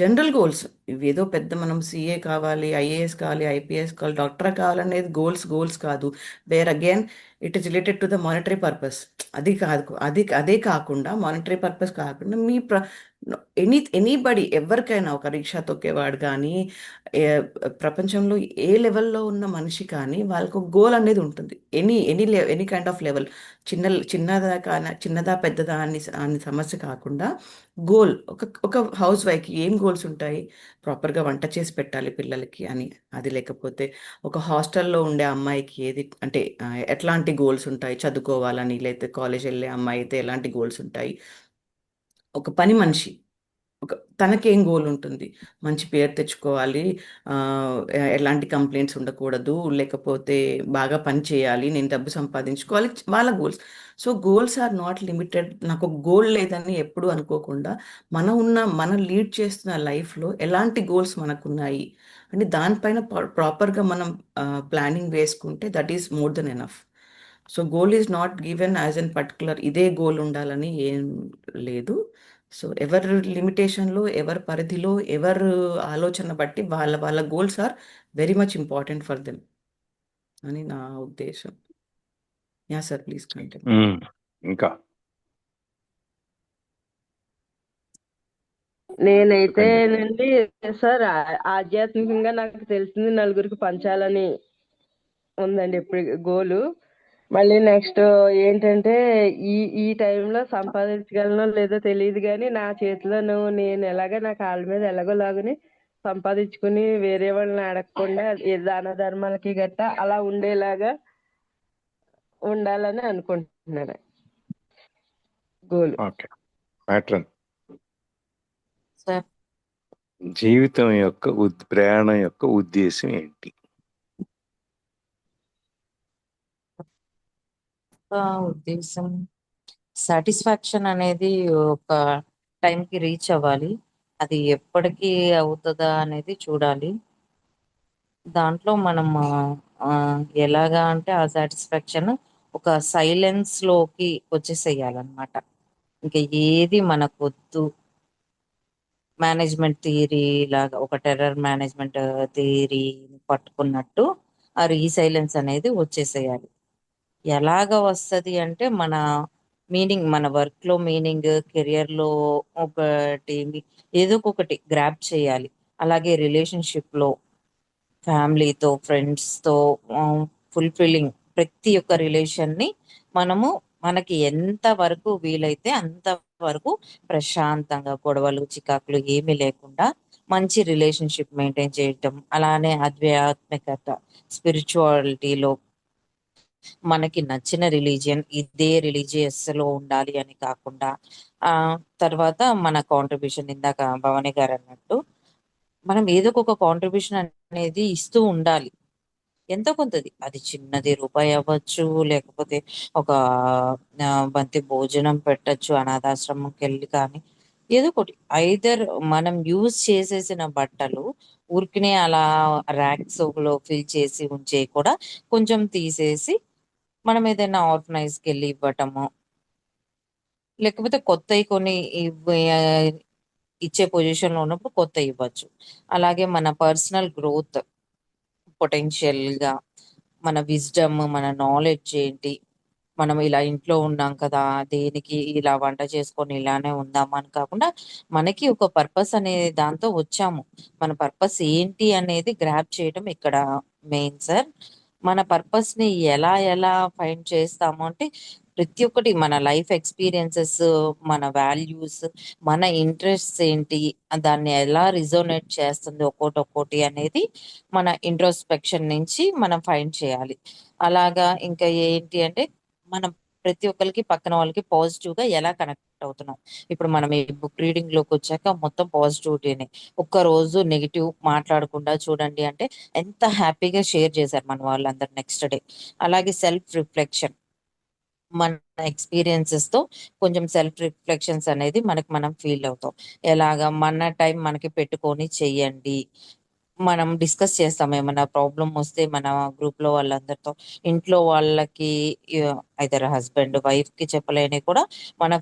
జనరల్ గోల్స్ ఇవి ఏదో పెద్ద మనం సిఏ కావాలి, ఐఏఎస్ కావాలి, ఐపీఎస్ కావాలి, డాక్టర్ కావాలనేది గోల్స్ కాదు. Where again it is related to the monetary purpose. అది కాదు, అదే కాకుండా మానిటరీ పర్పస్ కాకుండా ఎనీబడి ఎవరికైనా ఒక రిక్షా తొక్కేవాడు కానీ ప్రపంచంలో ఏ లెవెల్లో ఉన్న మనిషి కానీ వాళ్ళకు ఒక గోల్ అనేది ఉంటుంది. ఎనీ కైండ్ ఆఫ్ లెవెల్, చిన్నదా పెద్దదా అని సమస్య కాకుండా గోల్. ఒక హౌస్ వైఫ్కి ఏం గోల్స్ ఉంటాయి? ప్రాపర్గా వంట చేసి పెట్టాలి పిల్లలకి అని. అది లేకపోతే ఒక హాస్టల్లో ఉండే అమ్మాయికి ఏది అంటే ఎట్లాంటి గోల్స్ ఉంటాయి? చదువుకోవాలని, లేకపోతే కాలేజ్ వెళ్ళే అమ్మాయి అయితే ఎలాంటి గోల్స్ ఉంటాయి? ఒక పని మనిషి తనకేం గోల్ ఉంటుంది? మంచి పేరు తెచ్చుకోవాలి, ఆ, ఎలాంటి కంప్లైంట్స్ ఉండకూడదు, లేకపోతే బాగా పని చేయాలి, నేను డబ్బు సంపాదించుకోవాలి, వాళ్ళ goals. So goals are not limited. నాకు ఒక గోల్ లేదని ఎప్పుడు అనుకోకుండా మనం లీడ్ చేస్తున్న లైఫ్లో ఎలాంటి గోల్స్ మనకున్నాయి అని దానిపైన ప్రాపర్గా మనం ప్లానింగ్ వేసుకుంటే that is more than enough. So goal is not given as N particular ఇదే గోల్ ఉండాలని ఏం లేదు. సో ఎవరి లిమిటేషన్లో, ఎవరి పరిధిలో, ఎవరు ఆలోచన బట్టి వాళ్ళ వాళ్ళ goals are very much important for them అని నా ఉద్దేశం. Yeah sir, please continue. ఇంకా నేనైతే చెప్పండి. నండి సార్ ఆధ్యాత్మికంగా నాకు తెలిసింది నలుగురికి పంచాలని ఉందండి ఇప్పుడు గోలు. మళ్ళీ నెక్స్ట్ ఏంటంటే ఈ టైంలో సంపాదించగలనో లేదో తెలియదు కానీ నా చేతిలోను నేను ఎలాగ నా కాళ్ళ మీద ఎలాగోలాగని సంపాదించుకుని వేరే వాళ్ళని అడగకుండా ఏ దాన ధర్మాలకి గట్టా అలా ఉండేలాగా ఉండాలని అనుకుంటున్నాను. గోలు. ఓకే మ్యాట్రన్, సార్ జీవితం యొక్క ప్రయాణం యొక్క ఉద్దేశం ఏంటి? ఉద్దేశం సాటిస్ఫాక్షన్ అనేది ఒక టైంకి రీచ్ అవ్వాలి. అది ఎప్పటికీ అవుతుందా అనేది చూడాలి. దాంట్లో మనం ఎలాగా అంటే ఆ సాటిస్ఫాక్షన్ ఒక సైలెన్స్ లోకి వచ్చేసేయాలన్నమాట. ఇంకా ఏది మనకు వద్దు. మేనేజ్మెంట్ థియరీ లాగా ఒక టెర్రర్ మేనేజ్మెంట్ థియరీ పట్టుకున్నట్టు ఆ రీసైలెన్స్ అనేది వచ్చేసేయాలి. ఎలాగ వస్తుంది అంటే మన మీనింగ్, మన వర్క్ లో మీనింగ్, కెరియర్ లో ఒకటి ఏదో ఒకటి గ్రాప్ చేయాలి. అలాగే రిలేషన్షిప్ లో ఫ్యామిలీతో, ఫ్రెండ్స్తో ఫుల్ఫిల్లింగ్ ప్రతి ఒక్క రిలేషన్ని మనము మనకి ఎంత వరకు వీలైతే అంత వరకు ప్రశాంతంగా, గొడవలు చికాకులు ఏమీ లేకుండా మంచి రిలేషన్షిప్ మెయింటైన్ చేయటం. అలానే ఆధ్యాత్మికత, స్పిరిచువాలిటీలో మనకి నచ్చిన రిలీజియన్ ఇదే రిలీజియస్ లో ఉండాలి అని కాకుండా తర్వాత మన కాంట్రిబ్యూషన్, ఇందాక భవానీ గారు అన్నట్టు మనం ఏదో ఒక కాంట్రిబ్యూషన్ అనేది ఇస్తూ ఉండాలి. ఎంతో కొంతది, అది చిన్నది రూపాయి అవ్వచ్చు, లేకపోతే ఒక బంతి భోజనం పెట్టచ్చు అనాథాశ్రమంకి వెళ్ళి, కానీ ఏదో ఒకటి. ఐదర్ మనం యూజ్ చేసేసిన బట్టలు ఊరికినే అలా ర్యాక్స్ లో ఫిల్ చేసి ఉంచే కూడా కొంచెం తీసేసి మనం ఏదైనా ఆర్గనైజ్కి వెళ్ళి ఇవ్వటము, లేకపోతే కొత్తవి కొన్ని ఇచ్చే పొజిషన్ లో ఉన్నప్పుడు కొత్త ఇవ్వచ్చు. అలాగే మన పర్సనల్ గ్రోత్ పొటెన్షియల్ గా మన విజ్డమ్, మన నాలెడ్జ్ ఏంటి, మనం ఇలా ఇంట్లో ఉన్నాం కదా దేనికి ఇలా వంట చేసుకొని ఇలానే ఉందాం అని కాకుండా మనకి ఒక పర్పస్ అనే దాంతో వచ్చాము. మన పర్పస్ ఏంటి అనేది గ్రాప్ చేయడం ఇక్కడ మెయిన్ సార్. మన పర్పస్ ని ఎలా ఎలా ఫైండ్ చేస్తాము అంటే ప్రతి ఒక్కటి మన లైఫ్ ఎక్స్పీరియన్సెస్, మన వాల్యూస్, మన ఇంట్రెస్ట్స్ ఏంటి, దాన్ని ఎలా రిజోనేట్ చేస్తుంది ఒక్కోటి అనేది మన ఇంట్రోస్పెక్షన్ నుంచి మనం ఫైండ్ చేయాలి. అలాగా ఇంకా ఏంటి అంటే మనం ప్రతి ఒక్కరికి పక్కన వాళ్ళకి పాజిటివ్ గా ఎలా కనెక్ట్ అవుతున్నాం. ఇప్పుడు మనం ఈ బుక్ రీడింగ్ లోకి వచ్చాక మొత్తం పాజిటివిటీనే, ఒక్క రోజు నెగిటివ్ మాట్లాడకుండా చూడండి అంటే ఎంత హ్యాపీగా షేర్ చేశారు మన వాళ్ళందరూ నెక్స్ట్ డే. అలాగే సెల్ఫ్ రిఫ్లెక్షన్, మన ఎక్స్పీరియన్సెస్ తో కొంచెం సెల్ఫ్ రిఫ్లెక్షన్స్ అనేది మనకి మనం ఫీల్ అవుతాం. ఎలాగా మన టైం మనకి పెట్టుకొని చెయ్యండి. మనం డిస్కస్ చేస్తాం. ఏమైనా ప్రాబ్లం వస్తే మన గ్రూప్ లో వాళ్ళందరితో, ఇంట్లో వాళ్ళకి ఐదర్ హస్బెండ్ వైఫ్ కి చెప్పలేని కూడా మన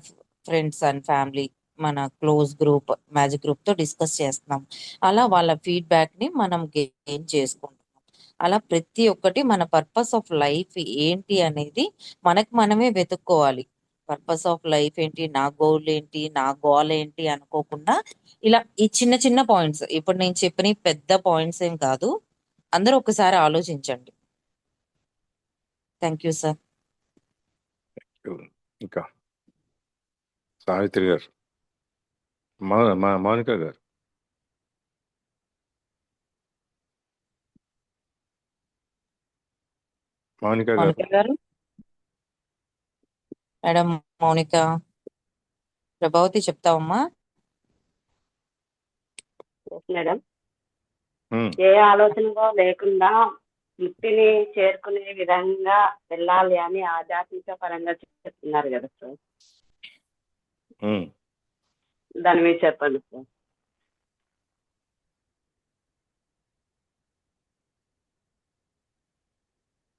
ఫ్రెండ్స్ అండ్ ఫ్యామిలీ, మన క్లోజ్ గ్రూప్, మ్యాజిక్ గ్రూప్ తో డిస్కస్ చేస్తున్నాం. అలా వాళ్ళ ఫీడ్బ్యాక్ ని మనం గెయిన్ చేసుకుంటున్నాం. అలా ప్రతి ఒక్కటి మన పర్పస్ ఆఫ్ లైఫ్ ఏంటి అనేది మనకు మనమే వెతుక్కోవాలి. పర్పస్ ఆఫ్ లైఫ్ ఏంటి, నా గోల్ ఏంటి, నా గోల్ ఏంటి అనుకోకుండా ఇలా ఈ చిన్న చిన్న పాయింట్స్, ఇప్పుడు నేను చెప్పిన ఈ పెద్ద పాయింట్స్ ఏం కాదు, అందరూ ఒకసారి ఆలోచించండి. Thank you sir. ఇంకా సావిత్రి గారు, మౌనిక గారు. మౌనిక గారు, మౌనిక గారు, మేడం మౌనిక, ప్రభావతి చెప్తావమ్మా. మేడం, ఉమ్, ఏ ఆలోచనలో లేకుండా ముక్తిని చేరుకునే విధంగా వెళ్ళాలి అని ఆధ్యాత్మిక పరంగా చెప్తున్నారు కదా సార్. ఉమ్. దాని మీద చెప్పండి సార్.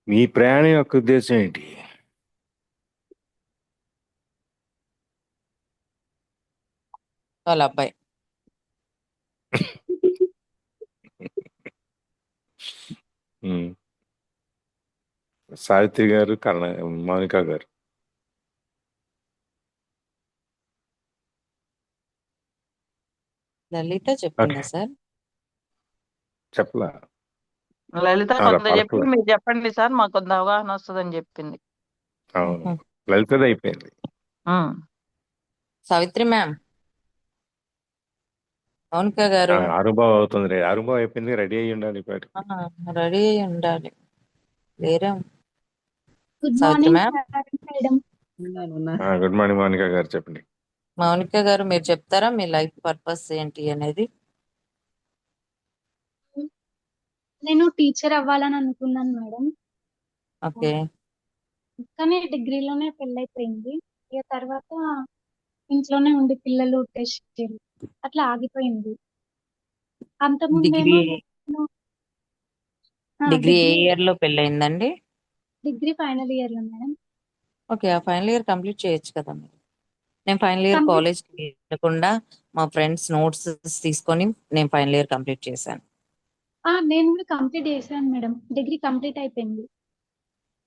మీ ప్రయాణం యొక్క ఉద్దేశం ఏంటి? వాళ్ళ అబ్బాయి. ఉమ్. సావిత్రి గారు, మౌనిక గారు. లలిత చెప్పిందా ఓకే, సార్? చెప్పలా? లలిత అలా కొంత చెప్పి పలకలే. మీరు చెప్పండి సార్, మాకు కొంత అవగాహన వస్తుందని చెప్పింది. అవును, మ్మ్. లలితది అయిపోయింది. ఉమ్. సావిత్రి మ్యామ్, మౌనిక గారు అనుభవం అవుతుంది, అనుభవం అయిపోయింది, రెడీ అయ్యి ఉండాలి ఇప్పటికి. రెడీ అయి ఉండాలి. లేరా good Savitri morning ma'am? Madam. Good morning Mounika గారు, చెప్పండి. మౌనిక గారు, మీరు చెప్తారా మీ లైఫ్ పర్పస్ ఏంటి అనేది? నేను టీచర్ అవ్వాలని అనుకున్నాను మేడం. ఓకే. కానీ డిగ్రీలోనే పెళ్ళైపోయింది. ఇక తర్వాత ఇంట్లోనే ఉండి పిల్లలు టెస్ట్ అట్లా ఆగిపోయింది. డిగ్రీ అంతకుముందేమో నేను డిగ్రీ ఏ డిగ్రీ ఇయర్ లో పెళ్ళయిందండి? డిగ్రీ ఫైనల్ ఇయర్ లో మేడం. ఓకే, ఆ ఫైనల్ ఇయర్ కంప్లీట్ చేయొచ్చు కదా మీరు. నేను ఫైనల్ ఇయర్ కంప్లీట్ కాలేజ్కి వెళ్ళకుండా మా ఫ్రెండ్స్ నోట్స్ తీసుకొని నేను ఫైనల్ ఇయర్ కంప్లీట్ చేశాను. నేను కూడా కంప్లీట్ చేశాను మేడం. డిగ్రీ కంప్లీట్ అయిపోయింది.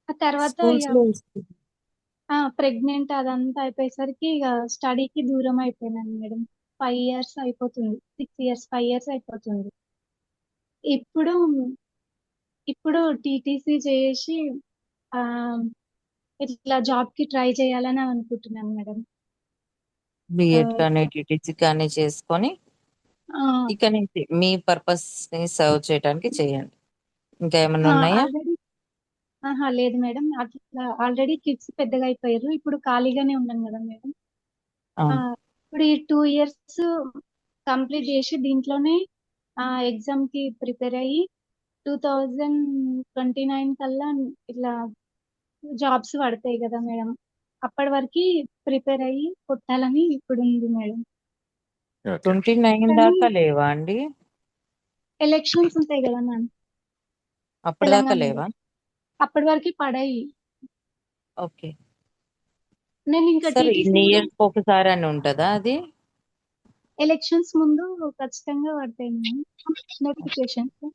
ఆ తర్వాత స్కూల్స్ ఇక లో ప్రెగ్నెంట్ అదంతా అయిపోయేసరికి ఇక స్టడీకి దూరం అయిపోయినాను మేడం. 5 years అయిపోతుంది, 6 years 5 years అయిపోతుంది. ఇప్పుడు ఇప్పుడు టీటీసీ చేసి ఆ ఇట్లా జాబ్ కి ట్రై చేయాలని అనుకుంటున్నాను మేడం. బిఎడ్ కానీ టీటీసీ కానీ చేసుకొని ఇక నుంచి మీ పర్పస్ ని సర్వ్ చేయడానికి చేయండి. ఇంకా ఏమైనా ఉన్నాయా? ఆల్రెడీ లేదు మేడం. అట్లా ఆల్రెడీ కిడ్స్ పెద్దగా అయిపోయారు. ఇప్పుడు ఖాళీగానే ఉన్నాను కదా మేడం. అవును. ఇప్పుడు ఈ 2 years కంప్లీట్ చేసి దీంట్లోనే ఎగ్జామ్ కి ప్రిపేర్ అయ్యి 2029 కల్లా ఇట్లా జాబ్స్ పడతాయి కదా మేడం. అప్పటి వరకు ప్రిపేర్ అయ్యి కొట్టాలని ఇప్పుడు ఉంది మేడం. ఓకే. 29 కానీ దాకా లేవా అండి? ఎలక్షన్స్ ఉంటాయి కదా మ్యామ్ అప్పటిదాకా తెలంగాణలో. లేవా? అప్పటి వరకు పడాయి. ఓకే నేను ఇంకా సార్, టీటీసీ ఇన్ని కూడా ఇయర్స్ ఒకసారి అని ఉంటుందా అది? ఎలక్షన్స్ ముందు ఖచ్చితంగా పడతాయి మ్యామ్ నోటిఫికేషన్స్.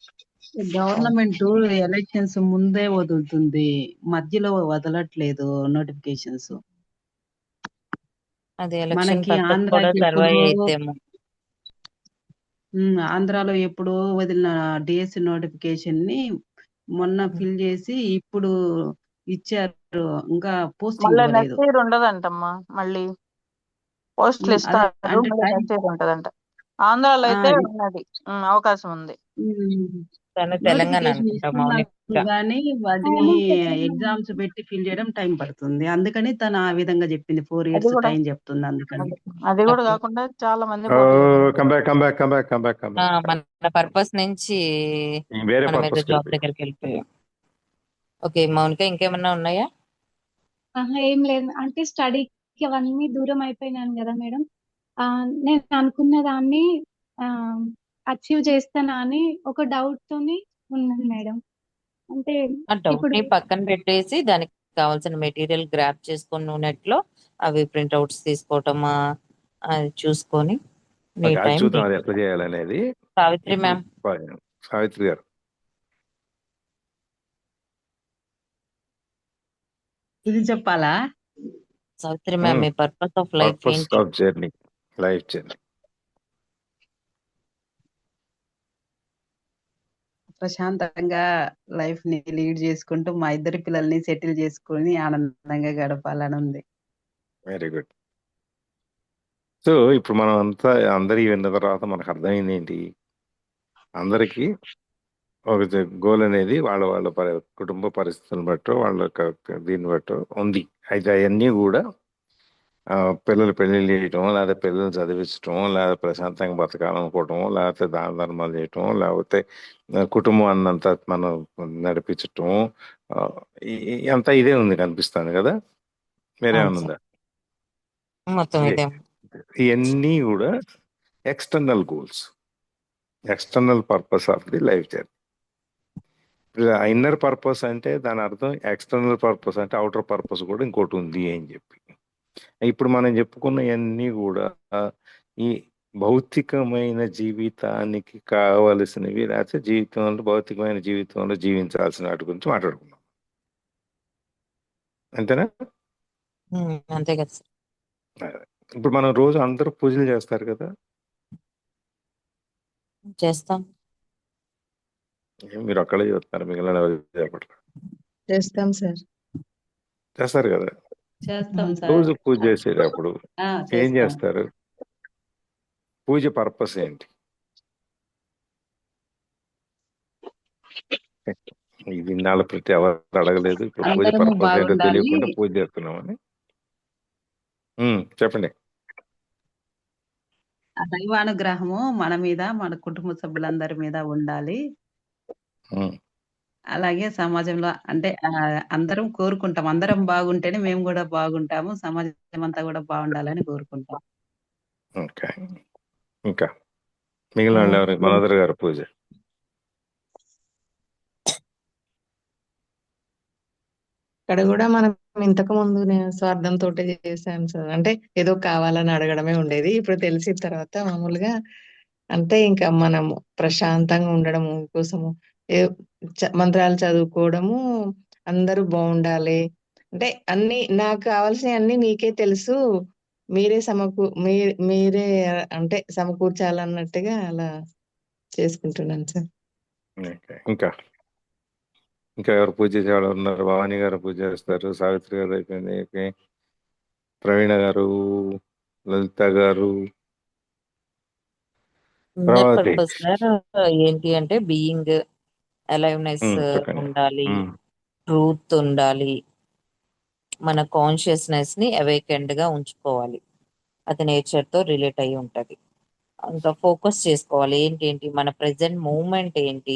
గవర్నమెంట్ ఎలక్షన్స్ ముందే వదులుతుంది, మధ్యలో వదలట్లేదు నోటిఫికేషన్స్. అది ఎలక్షన్ మనకి పర్పస్ కూడా ఆంధ్రాకి ఎప్పుడో సర్వే అయితేమో. ఆంధ్రాలో ఎప్పుడో వదిలిన డిఎస్సి నోటిఫికేషన్ ని మొన్న ఫిల్ చేసి ఇప్పుడు ఇచ్చారు. ఇంకా పోస్టింగ్ మళ్ళీ ఇవ్వలేదు. నెక్స్ట్ ఇయర్ ఉండదంటమ్మా. మళ్ళీ పోస్టులు అదే ఇస్తారు, అంటే మళ్ళీ టైం నెక్స్ట్ ఇయర్ ఉంటదంట. ఆంధ్రాలో అయితే ఉన్నది, అవకాశం ఉంది. తను తెలంగాణ నోటిఫికేషన్ అనుకుంటా ఇస్తున్నారు మౌనిక. కానీ వాటిని అవును తెలంగాణ. ఎగ్జామ్స్ పెట్టి ఫిల్ చేయడం టైం పడుతుంది. అందుకని తను ఆ విధంగా చెప్పింది, 4 అది years కూడా టైం చెప్తుంది అందుకని. అది కూడా ఓకే. కాకుండా చాలా మంది పోటీ కమ్ బ్యాక్. మన పర్పస్ నుంచి వేరే మనం ఏదో పర్పస్కి జాబ్ వెళ్ళిపోయాం. దగ్గరికి వెళ్ళిపోయాం. ఓకే మౌనిక, ఇంకేమన్నా ఉన్నాయా? ఏం లేదు అంటే స్టడీకి అవన్నీ దూరం అయిపోయినాను కదా మేడం. నేను అనుకున్న దాన్ని అచీవ్ చేస్తానా అని ఒక డౌట్ తోని ఉన్నది మేడం. అంటే ఆ డౌట్ ఇప్పుడు ని పక్కన పెట్టేసి దానికి కావాల్సిన మెటీరియల్ గ్రాప్ చేసుకొని నువ్వు net లో అవి ప్రింట్అవుట్స్ తీసుకోవటమా అది చూసుకొని నీ ఓకే, అది టైం చూద్దాం అది నీకు. ఎట్లా చేయాలనేది. సావిత్రి ఇప్పుడు మ్యామ్ సావిత్రి గారు, ఇది చెప్పాలా? సావిత్రి మ్యామ్ మీ పర్పస్ ఆఫ్ లైఫ్ పర్పస్ ఏంటి? Of journey, life journey. ప్రశాంతంగా లైఫ్ ని లీడ్ చేసుకుంటూ మా ఇద్దరి పిల్లల్ని సెటిల్ చేసుకొని ఆనందంగా గడపాలని ఉంది. Very good. సో ఇప్పుడు మనం అంతా అందరి విన్న తర్వాత మనకు అర్థమైంది ఏంటి? అందరికీ ఒక గోల్ అనేది వాళ్ళ వాళ్ళ కుటుంబ పరిస్థితులను బట్టో వాళ్ళ దీన్ని బట్టో ఉంది. అయితే అవన్నీ కూడా పిల్లలు పెళ్లిళ్ళు చేయటం, లేకపోతే పిల్లలు చదివించటం, లేకపోతే ప్రశాంతంగా బతకాలనుకోవటం, లేకపోతే దాన ధర్మాలు చేయటం, లేకపోతే కుటుంబం అన్నంత మనం నడిపించటం, అంతా ఇదే ఉంది కనిపిస్తుంది కదా. అవును వేరేమన్నా సార్, ఉందా? మొత్తం ఇదే. ఇదే. ఇవన్నీ కూడా external goals, external purpose of the life journey. Inner purpose అంటే దాని అర్థం ఎక్స్టర్నల్ పర్పస్ అంటే అవుటర్ పర్పస్ కూడా ఇంకోటి ఉంది అని చెప్పి. ఇప్పుడు మనం చెప్పుకున్నవన్నీ కూడా ఈ భౌతికమైన జీవితానికి కావలసినవి, లేకపోతే జీవితంలో భౌతికమైన జీవితంలో జీవించాల్సిన వాటి గురించి మాట్లాడుకున్నాం. అంతేనా? అంతే కదా సార్. అదే. ఇప్పుడు మనం రోజు అందరూ పూజలు చేస్తారు కదా. చేస్తాం. మీరు ఒక్కడే చెప్తారు, మిగిలిన ఎవరు చెప్పట్లేదు. చేస్తాం సార్. చేస్తారు కదా. చేస్తాం రోజు సార్. పూజ చేసేటప్పుడు ఏం చేస్తాం. చేస్తారు? పూజ పర్పస్ ఏంటి? ఇది ఇన్నాళ్ళ ప్రతి ఎవరు అడగలేదు. ఇప్పుడు పూజ అందరము పర్పస్ ఏంటో బాగుండాలి. తెలియకుండా పూజ చేస్తున్నామని. చెప్పండి. ఆ దైవానుగ్రహము మన మీద, మన కుటుంబ సభ్యులందరి మీద ఉండాలి. ఉమ్, అలాగే సమాజంలో అంటే అందరం కోరుకుంటాం. అందరం బాగుంటేనే మేము కూడా బాగుంటాము. సమాజం అంతా కూడా బాగుండాలని కోరుకుంటాం. ఓకే. ఇంకా మిగిలిన వాళ్ళు ఎవరు? మనోదర్ గారు పూజ. ఇక్కడ కూడా మనం ఇంతకు ముందు నేను స్వార్థంతో చేశాం సార్. అంటే ఏదో కావాలని అడగడమే ఉండేది. ఇప్పుడు తెలిసిన తర్వాత మామూలుగా అంటే ఇంకా మనము ప్రశాంతంగా ఉండడము కోసము ఏ మంత్రాలు చదువుకోవడము, అందరూ బాగుండాలి. అంటే అన్ని నాకు కావాల్సినవి అన్ని నీకే తెలుసు, మీరే మీరే అంటే సమకూర్చాలన్నట్టుగా అలా చేసుకుంటున్నాను సార్. ఓకే. ఇంకా ఇంకా ఎవరు పూజ చేసేవాళ్ళు ఉన్నారు? భవానీ గారు పూజ చేస్తారు, సావిత్రి గారు అయిపోయింది, ఓకే. ప్రవీణ గారు, లలిత గారు, ఇన్నర్ ప్రభావతి. పర్పస్ సార్ ఏంటి అంటే బీయింగ్ అలైవ్నెస్ చెప్పండి. ఉండాలి, ట్రూత్ ఉండాలి, మన కాన్షియస్నెస్ ని అవేకెండ్ గా ఉంచుకోవాలి. అది నేచర్ తో రిలేట్ అయి ఉంటది. ఇంకా ఫోకస్ చేసుకోవాలి ఏంటి మన ప్రెసెంట్ మూమెంట్ ఏంటి.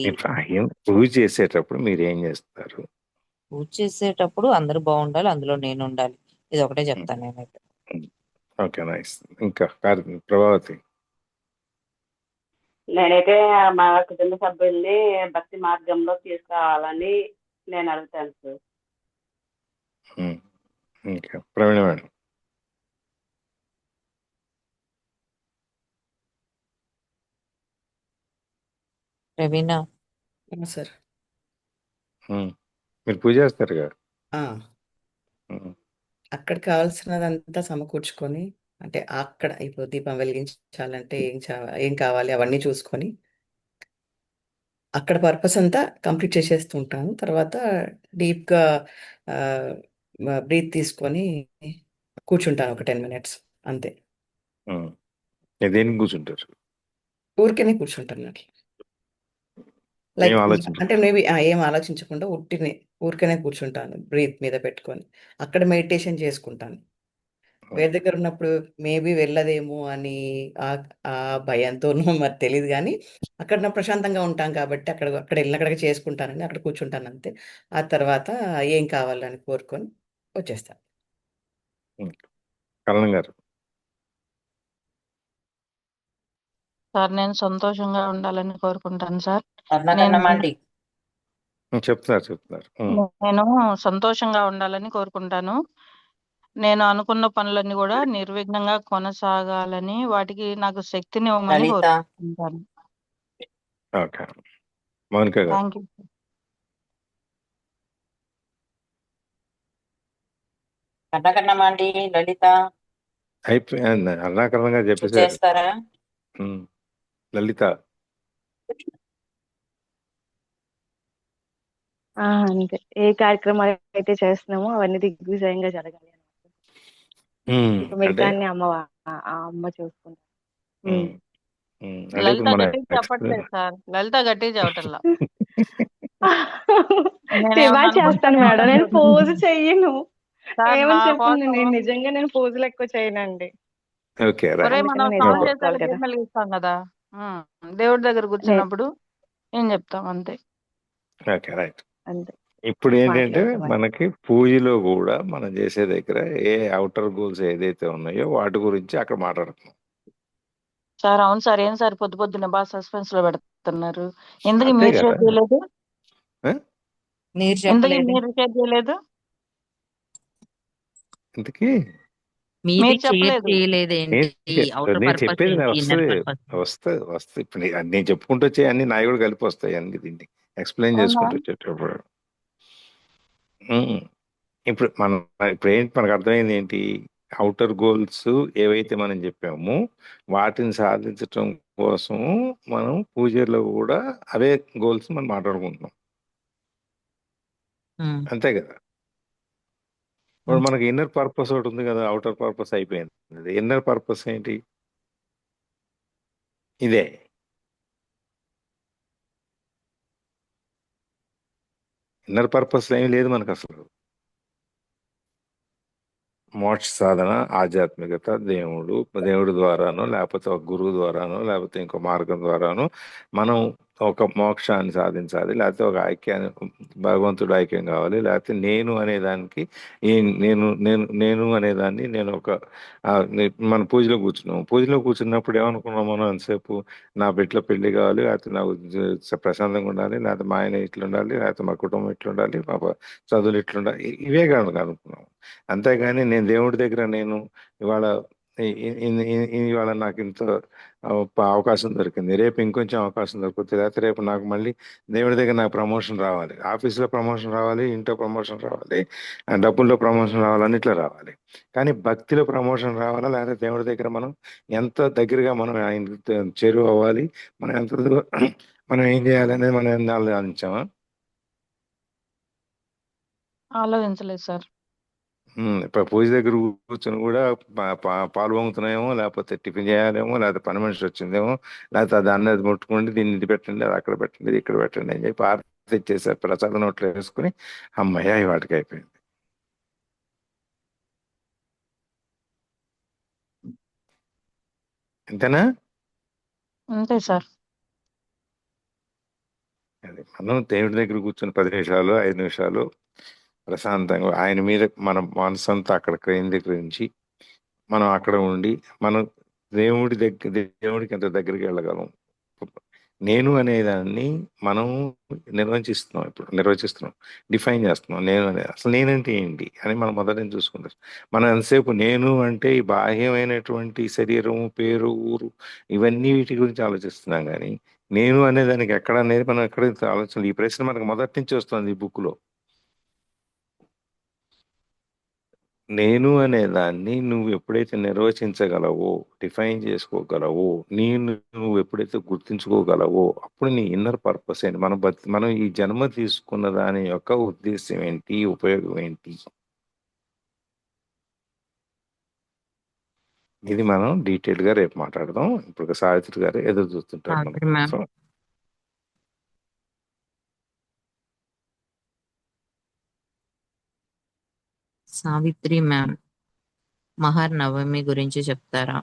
పూజ చేసేటప్పుడు మీరు ఏం చేస్తారు? పూజ చేసేటప్పుడు అందరూ బాగుండాలి, అందులో నేను ఉండాలి. ఇది ఒకటే చెప్తాను నేనైతే. Okay, nice. ఇంకా ప్రభావతి. నేనైతే మా కుటుంబ సభ్యుల్ని భక్తి మార్గంలో తీసుకురావాలని నేను అడుగుతాను సార్. ఇంకా ప్రవీణ మేడం. రవీనా సార్. మీరు పూజ చేస్తారు కదా. అక్కడ కావాల్సినదంతా సమకూర్చుకొని, అంటే అక్కడ ఇప్పుడు దీపం వెలిగించాలంటే ఏం కావాలి అవన్నీ చూసుకొని అక్కడ పర్పస్ అంతా కంప్లీట్ చేసేస్తూ ఉంటాను. తర్వాత డీప్గా బ్రీత్ తీసుకొని కూర్చుంటాను ఒక 10 minutes అంతే. దేనికి కూర్చుంటారు? ఊరికేనే కూర్చుంటాను అట్లా. లైక్ ఏం ఆలోచించు. అంటే మేబీ ఏం ఆలోచించకుండా ఊరికనే కూర్చుంటాను బ్రీత్ మీద పెట్టుకొని. అక్కడ మెడిటేషన్ చేసుకుంటాను. వేరే దగ్గర ఉన్నప్పుడు మేబీ వెళ్ళదేమో అని ఆ భయంతోనో మరి తెలీదు గానీ, అక్కడ నాకు ప్రశాంతంగా ఉంటాం కాబట్టి అక్కడ ఎళ్ళినక్కడికి చేసుకుంటానండి. అక్కడ కూర్చుంటాను అంతే. ఆ తర్వాత ఏం కావాలని కోరుకొని వచ్చేస్తాను. కరణం గారు. సార్ నేను సంతోషంగా ఉండాలని కోరుకుంటాను సార్. అర్ణ నేను కన్నమాంటి చెప్తున్నారు. నేను సంతోషంగా ఉండాలని కోరుకుంటాను. నేను అనుకున్న పనులన్నీ కూడా నిర్విఘ్నంగా కొనసాగాలని, వాటికి నాకు శక్తినివ్వమని లలిత కోరుకుంటాను. ఓకే, మౌనిక గారు. Thank you. అర్ణ కన్నమాంటి లలిత అయిపోయింది, అరుణాకరణంగా చెప్పేశారు. చేస్తారా? లలిత. అంతే. ఏ కార్యక్రమాలు అయితే చేస్తున్నామో అవన్నీ దిగ్విజయంగా జరగాలి. ఇక అంటే మిగతా అన్ని అమ్మ చూసుకుంటారు. అంటే లలిత ఇప్పుడు మన గట్టిగా చెప్పట్లేదు సార్. లలిత గట్టిగా చెప్పటల్లా. శివ చేస్తాను మేడం, నేను పోజు చెయ్యను. సార్, నా ఏమని చెప్పండి, కోసం నేను నిజంగా నేను పోజులు ఎక్కువ చేయనండి. ఓకే, ఒరే, రైట్. మనం అందుకని స్నానం నిజం చేసాక చెప్పాలి కదా. దీపం వెలిగిస్తాం కదా, దేవుడి దగ్గర కూర్చున్నప్పుడు ఏం చెప్తాం అంతే. Okay, right. అంతే. ఇప్పుడు ఏంటంటే మాట్లాడతాం అంతే. మనకి పూజలో కూడా మనం చేసే దగ్గర ఏ అవుటర్ గోల్స్ ఏదైతే ఉన్నాయో వాటి గురించి అక్కడ మాట్లాడుతున్నాం. సార్ అవును సార్. ఏం సార్ పొద్దు పొద్దున్న బాగా సస్పెన్స్ లో పెడుతున్నారు. ఎందుకు అంతే మీరు కదా. షేర్ చేయలేదు? ఆ? మీరు ఎందుకు చెప్పలేదు, మీరు షేర్ చేయలేదు? ఇంతకీ మీది మీరు షేర్ చెప్పలేదు. చేయలేదేంటి? అవుటర్ నేను పర్పస్ చెప్పేది ఏంటి, ఇన్నర్ వస్తుంది పర్పస్? వస్తుంది. ఇప్పుడు నేను చెప్పుకుంటూ వచ్చే అన్ని నాయి కూడా కలిపి వస్తాయి అన్ని, దీన్ని ఎక్స్ప్లెయిన్ అవునా? చేసుకుంటూ వచ్చేటప్పుడు. ఉమ్. ఇప్పుడు ఏంటి మనకు అర్థమైంది ఏంటి? అవుటర్ గోల్స్ ఏవైతే మనం చెప్పామో వాటిని సాధించటం కోసం మనం పూజలో కూడా అవే గోల్స్ మనం మాట్లాడుకుంటున్నాం. అంతే కదా. ఇప్పుడు మనకి ఇన్నర్ పర్పస్ ఒకటి ఉంది కదా, అవుటర్ పర్పస్ అయిపోయింది. ఇన్నర్ పర్పస్ ఏంటి? ఇదే. ఇన్నర్ పర్పస్ ఏమీ లేదు మనకు అసలు. మోక్ష సాధన, ఆధ్యాత్మికత, దేవుడి ద్వారానో లేకపోతే ఒక గురువు ద్వారానో లేకపోతే ఇంకో మార్గం ద్వారానో మనం ఒక మోక్షాన్ని సాధించాలి, లేకపోతే ఒక ఐక్యాన్ని, భగవంతుడు ఐక్యం కావాలి, లేకపోతే నేను అనేదానికి నేను నేను నేను అనేదాన్ని నేను ఒక మన పూజలో కూర్చున్నప్పుడు ఏమనుకున్నాం మనం ఎంతసేపు? నా బిడ్డల పెళ్లి కావాలి, లేకపోతే నాకు ప్రశాంతంగా ఉండాలి, లేకపోతే మా ఆయన ఇట్లుండాలి, లేకపోతే మా కుటుంబం ఇట్లుండాలి, మా చదువులు ఇట్లుండాలి, ఇవే కాదు అనుకున్నాం. అంతేగాని నేను దేవుడి దగ్గర నేను ఇవాళ ఇవాళ నాకు ఇంత అవకాశం దొరికింది, రేపు ఇంకొంచెం అవకాశం దొరుకుతుంది, లేకపోతే రేపు నాకు మళ్ళీ దేవుడి దగ్గర నాకు ప్రమోషన్ రావాలి, ఆఫీస్లో ప్రమోషన్ రావాలి, ఇంట్లో ప్రమోషన్ రావాలి, డబ్బుల్లో ప్రమోషన్ రావాలి, అన్నిట్లో రావాలి. కానీ భక్తిలో ప్రమోషన్ రావాలా, లేకపోతే దేవుడి దగ్గర మనం ఎంత దగ్గరగా మనం ఆయన చేరువ అవ్వాలి, మనం ఎంత మనం ఏం చేయాలి అనేది మనం ఎంత ఆలోచించామా? ఆలోచించలేదు సార్. ఇప్పుడు పూజ దగ్గర కూర్చొని కూడా పాలు పొంగుతున్నాయేమో, లేకపోతే టిఫిన్ చేయాలేమో, లేకపోతే పని మనిషి వచ్చిందేమో, లేకపోతే అది అన్నది ముట్టుకోండి, దీన్ని ఇది పెట్టండి, అది అక్కడ పెట్టండి, ఇది ఇక్కడ పెట్టండి అని చెప్పి ఆర్తి ఇచ్చేసారు. ప్రసాదం నోట్లో వేసుకుని అమ్మయ్య ఈ వాటికి అయిపోయింది. అంతేనా? అంతే సార్. అది మనం దేవుడి దగ్గర కూర్చొని 10 నిమిషాలు 5 నిమిషాలు ప్రశాంతంగా ఆయన మీద మన మనసంతా అక్కడ కేంద్రీకరించి మనం అక్కడ ఉండి మనం దేవుడికి ఎంత దగ్గరికి వెళ్ళగలం. నేను అనేదాన్ని మనం నిర్వచిస్తున్నాం, డిఫైన్ చేస్తున్నాం. నేను అనే అసలు నేనంటే ఏంటి అని మనం మొదటి చూసుకుంటాం. మనం ఎంతసేపు నేను అంటే ఈ బాహ్యమైనటువంటి శరీరం, పేరు, ఊరు, ఇవన్నీ వీటి గురించి ఆలోచిస్తున్నాం. కానీ నేను అనేదానికి ఎక్కడ అనేది మనం ఎక్కడ ఆలోచన. ఈ ప్రశ్న మనకు మొదటి నుంచి వస్తుంది ఈ బుక్లో. నేను అనేదాన్ని నువ్వు ఎప్పుడైతే నిర్వచించగలవో, డిఫైన్ చేసుకోగలవో, నువ్వు ఎప్పుడైతే గుర్తించుకోగలవో అప్పుడు నీ ఇన్నర్ పర్పస్ ఏంటి, మనం ఈ జన్మ తీసుకున్న దాని యొక్క ఉద్దేశం ఏంటి, ఉపయోగం ఏంటి, ఇది మనం డీటెయిల్ గా రేపు మాట్లాడదాం. ఇప్పుడు సావిత్రి గారు ఎదురు చూస్తుంటారు మన కోసం. సావిత్రి మ్యామ్ మహర్నవమి గురించి చెప్తారా?